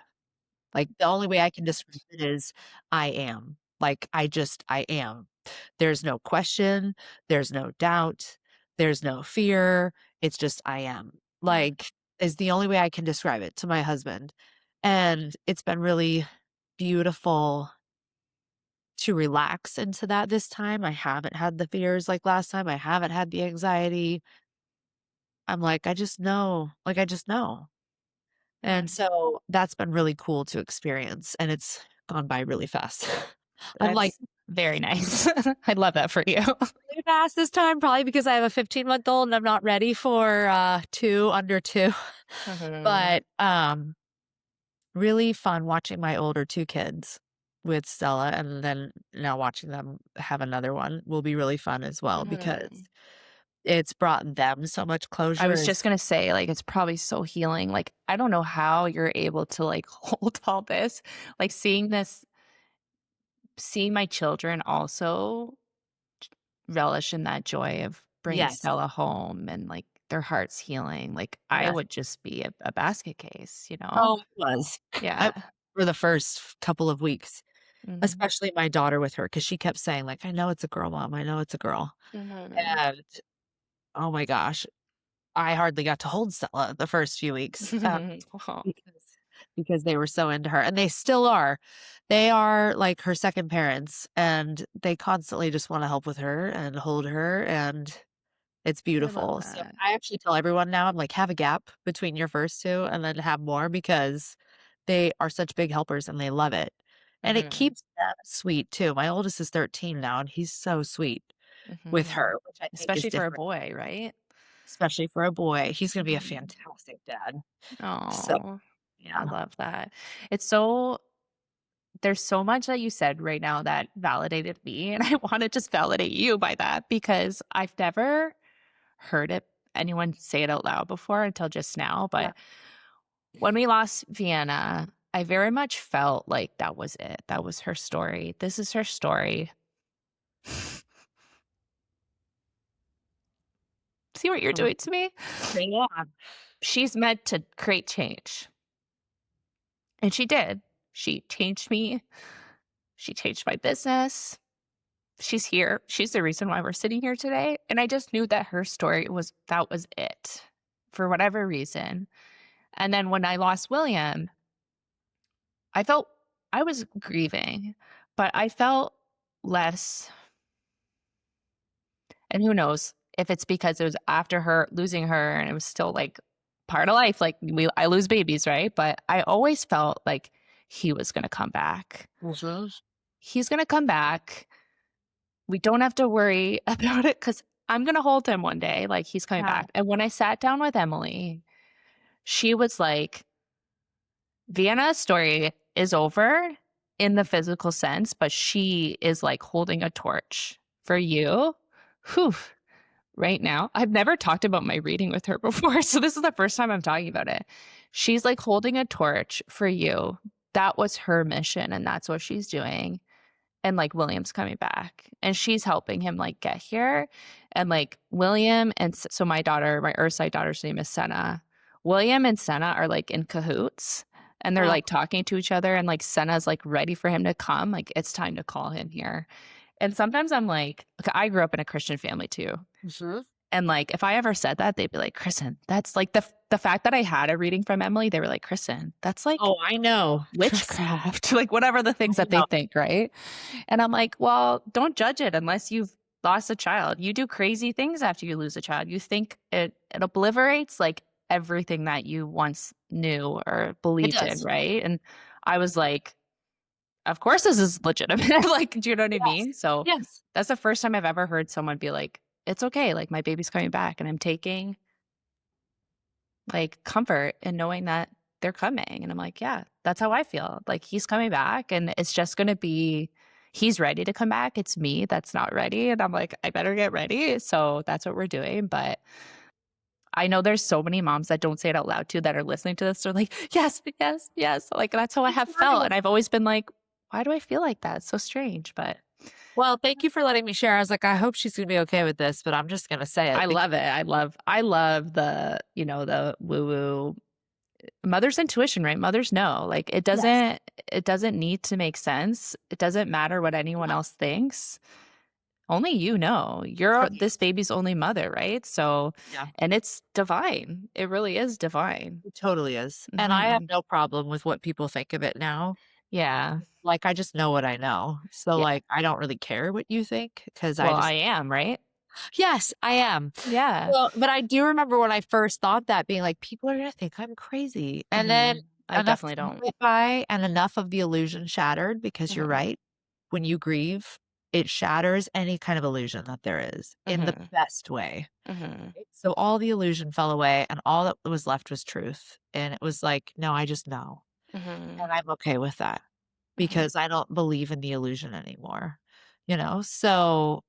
A: Like the only way I can describe it is I am. Like I am. There's no question, there's no doubt, there's no fear. It's just I am.
B: Mhm.
A: Like is the only way I can describe it to my husband. And it's been really beautiful to relax into that this time. I haven't had the fears like last time. I haven't had the anxiety. I'm like, I just know. Like I just know. And
B: Mhm.
A: so that's been really cool to experience, and it's gone by really fast. I'm like,
B: That's very nice. I love that for you.
A: really fast this time, probably because I have a 15-month-old and I'm not ready for, 2 under 2.
B: Mhm.
A: But, really fun watching my older 2 kids with Stella, and then now watching them have another one will be really fun as well because
B: Mhm.
A: it's brought them so much
B: I
A: closure.
B: was
A: It's
B: just gonna say, like, it's probably so healing. Like, I don't know how you're able to, like, hold all this. Like, seeing my children also relish in that joy of bringing
A: yes.
B: Stella home and, like, their hearts healing. Like, I
A: Yes.
B: would just be a basket case, you know?
A: Oh, it was. I
B: Yeah.
A: for the first couple of weeks.
B: Mhm.
A: Especially my daughter with her, because she kept saying, like, "I know it's a girl, mom, I know it's a girl."
B: Mhm.
A: And, oh my gosh, I hardly got to hold Stella the first few weeks,
B: Aw.
A: because they were so into her, and they still are. They are like her second parents, and they constantly just wanna help with her and hold her, and it's
B: I love
A: beautiful. So
B: that.
A: I actually tell everyone now, I'm like, "Have a gap between your first 2 and then have more," because they are such big helpers and they love it. And it
B: Mhm.
A: keeps them sweet too. My oldest is 13 now, and he's so sweet with
B: Mhm.
A: her, which I think is
B: Especially for a
A: different.
B: boy, right?
A: especially for a boy. He's gonna be a fantastic dad. So,
B: Oh, I
A: yeah.
B: love that. It's so there's so much that you said right now that validated me, and I want to just validate you by that because I've never heard anyone say it out loud before until just now.
A: Yeah.
B: But when we lost Vienna, I very much felt like that was it. That was her story. This is her story. See what you're
A: Mhm.
B: doing to me?
A: Yeah.
B: She's meant to create change. And she did. She changed me. She changed my business. She's here. She's the reason why we're sitting here today. And I just knew that her story that was it for whatever reason. And then when I lost William, I felt I was grieving, but I felt less. And who knows if it's because it was after her losing her and it was still like part of life. Like I lose babies, right? But I always felt like he was going to come back.
A: Mhm.
B: He's going to come back. We don't have to worry about it because I'm going to hold him one day. Like he's coming
A: Yeah.
B: back. And when I sat down with Emily, she was like, Vienna's story is over in the physical sense, but she is like holding a torch for you. Whew. Right now. I've never talked about my reading with her before, so this is the first time I'm talking about it. She's like holding a torch for you. That was her mission, and that's what she's doing. And like William's coming back, and she's helping him like get here. And like William and so my daughter, my Earthside daughter's name is Senna. William and Senna are like in cahoots, and they're
A: Oh.
B: like talking to each other. And like Senna's like ready for him to come. Like it's time to call him here. And sometimes I'm like, okay, I grew up in a Christian family too.
A: Mhm.
B: And, like, if I ever said that, they'd be like, "Kristen, that's like the fact that I had a reading from Emily, they were like, "Kristen, that's like
A: Oh, I know. Trust me.
B: witchcraft." Like, whatever the things
A: I
B: that they
A: know.
B: think, right? And I'm like, "Well, don't judge it unless you've lost a child. You do crazy things after you lose a child. You think it obliterates, like, everything that you once knew or
A: It
B: believed in,
A: does.
B: right?" And I was like, "Of course this is legitimate." Like, do you know what I
A: Yes.
B: mean? So,
A: Yes.
B: that's the first time I've ever heard someone be like, "It's okay, like, my baby's coming back," and I'm taking, like, comfort in knowing that they're coming, and I'm like, "Yeah, that's how I feel." Like, he's coming back, and it's just gonna be he's ready to come back, it's me that's not ready, and I'm like, "I better get ready," so that's what we're doing, but I know there's so many moms that don't say it out loud too that are listening to this, they're like, "Yes, yes, yes." Like, that's how I
A: That's
B: have felt,
A: right.
B: and I've always been like, "Why do I feel like that?" It's so strange, but
A: Well, thank you for letting me share. I was like, I hope she's gonna be okay with this, but I'm just gonna say
B: I
A: it because
B: love it. I love the, the woo-woo mother's intuition, right? Mothers know. Like
A: yes.
B: it doesn't need to make sense. It doesn't matter what anyone
A: No.
B: else thinks. Only you know. You're
A: Right.
B: this baby's only mother, right? So,
A: Yeah.
B: and it's divine. It really is divine.
A: It totally is. And I have
B: Mhm.
A: no problem with what people think of it now.
B: Yeah.
A: Like, I just know what I know. So,
B: Yeah.
A: like, I don't really care what you think because I
B: Well, I
A: just
B: am, right?
A: yes, I am.
B: Yeah.
A: Well, but I do remember when I first thought that being like, "People are gonna think I'm crazy." And then
B: I
A: enough
B: definitely
A: time
B: don't.
A: went by and enough of the illusion shattered because you're
B: Mhm.
A: right. When you grieve, it shatters any kind of illusion that there is in the
B: Mhm.
A: best way.
B: Mhm.
A: Right? So all the illusion fell away and all that was left was truth. And it was like, no, I just know.
B: Mhm.
A: And I'm okay with that
B: Mhm.
A: because I don't believe in the illusion anymore. So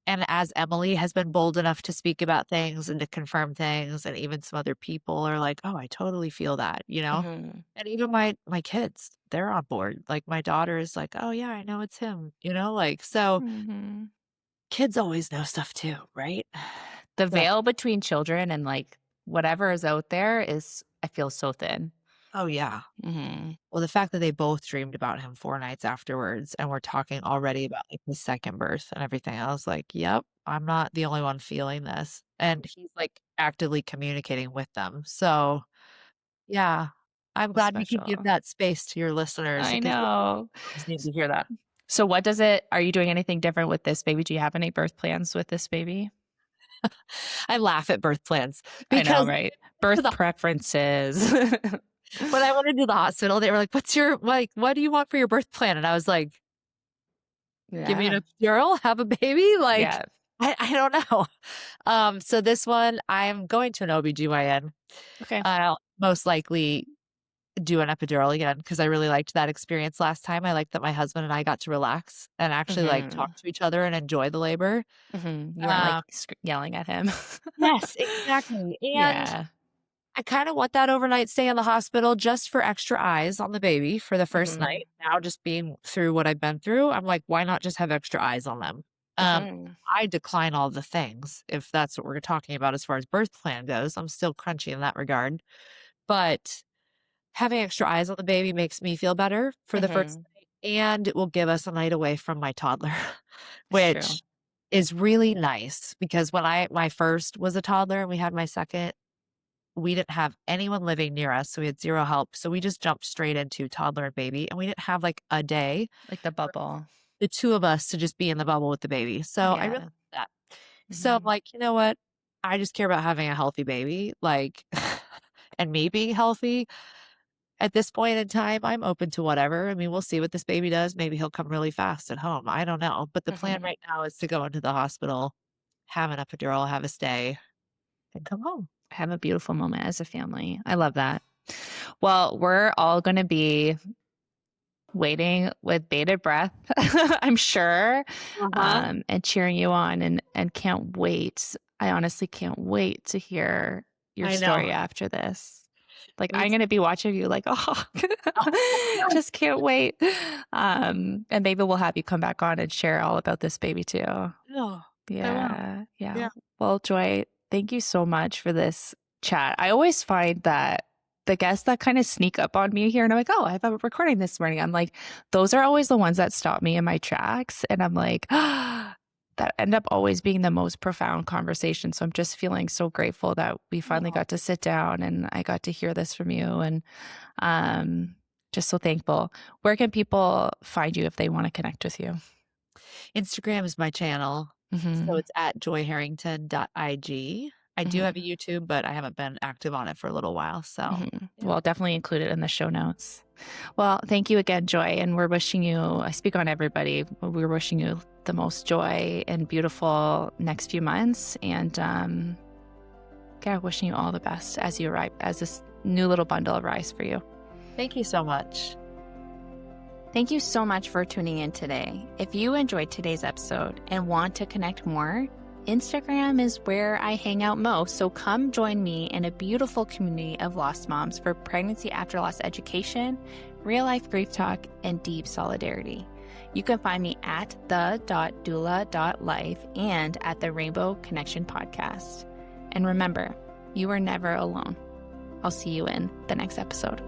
A: and as Emily has been bold enough to speak about things and to confirm things, and even some other people are like, "Oh, I totally feel that."
B: Mhm.
A: And even my kids, they're on board. Like, my daughter is like, "Oh, yeah, I know it's him," like, so
B: Mhm.
A: kids always know stuff too, right?
B: The
A: So
B: veil between children and, like, whatever is out there is I feel so thin.
A: oh, yeah.
B: Mhm.
A: Well, the fact that they both dreamed about him 4 nights afterwards, and we're talking already about, like, his second birth and everything, I was like, "Yep, I'm not the only one feeling this." And he's, like, actively communicating with them, so yeah, I'm glad we could give
B: Special.
A: that space to your listeners
B: I
A: because I think
B: know.
A: moms need to hear that.
B: So what does it are you doing anything different with this baby? Do you have any birth plans with this baby?
A: I laugh at birth plans
B: I know,
A: because
B: right?
A: to
B: Birth
A: the
B: preferences.
A: when I went into the hospital, they were like, what do you want for your birth plan?" And I was like, "Give me
B: Yeah.
A: an epidural, have a baby?" Like,
B: Yeah.
A: I don't know. So this one, I'm going to an OBGYN.
B: Okay.
A: I'll most likely do an epidural again because I really liked that experience last time. I liked that my husband and I got to relax and actually like
B: Mm-hmm.
A: talk to each other and enjoy the labor.
B: Mm-hmm. You weren't like
A: Um,
B: yelling at him.
A: yes, exactly. And
B: Yeah.
A: I kind of want that overnight stay in the hospital just for extra eyes on the baby for the first
B: Mm-hmm.
A: night. Now, just being through what I've been through, I'm like, why not just have extra eyes on them? Um,
B: Mm-hmm.
A: I decline all the things if that's what we're talking about as far as birth plan goes. I'm still crunchy in that regard. But having extra eyes on the baby makes me feel better for the first
B: Mm-hmm.
A: night, and it will give us a night away from my toddler,
B: It's true.
A: which is really nice because when my first was a toddler and we had my second, we didn't have anyone living near us, so we had 0 help, so we just jumped straight into toddler and baby, and we didn't have, like, a day
B: Like the
A: for
B: bubble.
A: the 2 of us to just be in the bubble with the baby, so I really
B: Yeah.
A: like that. So I'm
B: Mm-hmm.
A: like, "You know what? I just care about having a healthy baby, like, and me being healthy." At this point in time, I'm open to whatever. I mean, we'll see what this baby does. Maybe he'll come really fast at home. I don't know, but the plan
B: Mm-hmm.
A: right now is to go into the hospital, have an epidural, have a stay, and come home.
B: Have a beautiful moment as a family. I love that. Well, we're all going to be waiting with bated breath, I'm sure,
A: Uh-huh.
B: and cheering you on and can't wait. I honestly can't wait to hear your
A: I know.
B: story after this. Like
A: Me
B: I'm going to be watching you like, oh,
A: too.
B: just can't wait. And maybe we'll have you come back on and share all about this baby too.
A: No, I will.
B: Yeah. Yeah.
A: Yeah.
B: Well, Joy, thank you so much for this chat. I always find that the guests that kind of sneak up on me here and I'm like, oh, I have a recording this morning. I'm like, those are always the ones that stop me in my tracks. And I'm like, that end up always being the most profound conversation. So I'm just feeling so grateful that we finally
A: Oh.
B: got to sit down and I got to hear this from you. And um, just so thankful. Where can people find you if they want to connect with you?
A: Instagram is my channel. So
B: Hmm.
A: it's at joyharrington.ig. I do have a
B: Hmm.
A: YouTube, but I haven't been active on it for a little while. So yeah.
B: Well, I'll definitely include it in the show notes. Well, thank you again, Joy. And we're wishing you, I speak on everybody, but we're wishing you the most joy and beautiful next few months. And yeah, wishing you all the best as you arrive, as this new little bundle arrives for you.
A: Thank you so much.
B: Thank you so much for tuning in today. If you enjoyed today's episode and want to connect more, Instagram is where I hang out most, so come join me in a beautiful community of lost moms for pregnancy after loss education, real life grief talk, and deep solidarity. You can find me at the.doula.life and at the Rainbow Connection Podcast. And remember, you are never alone. I'll see you in the next episode.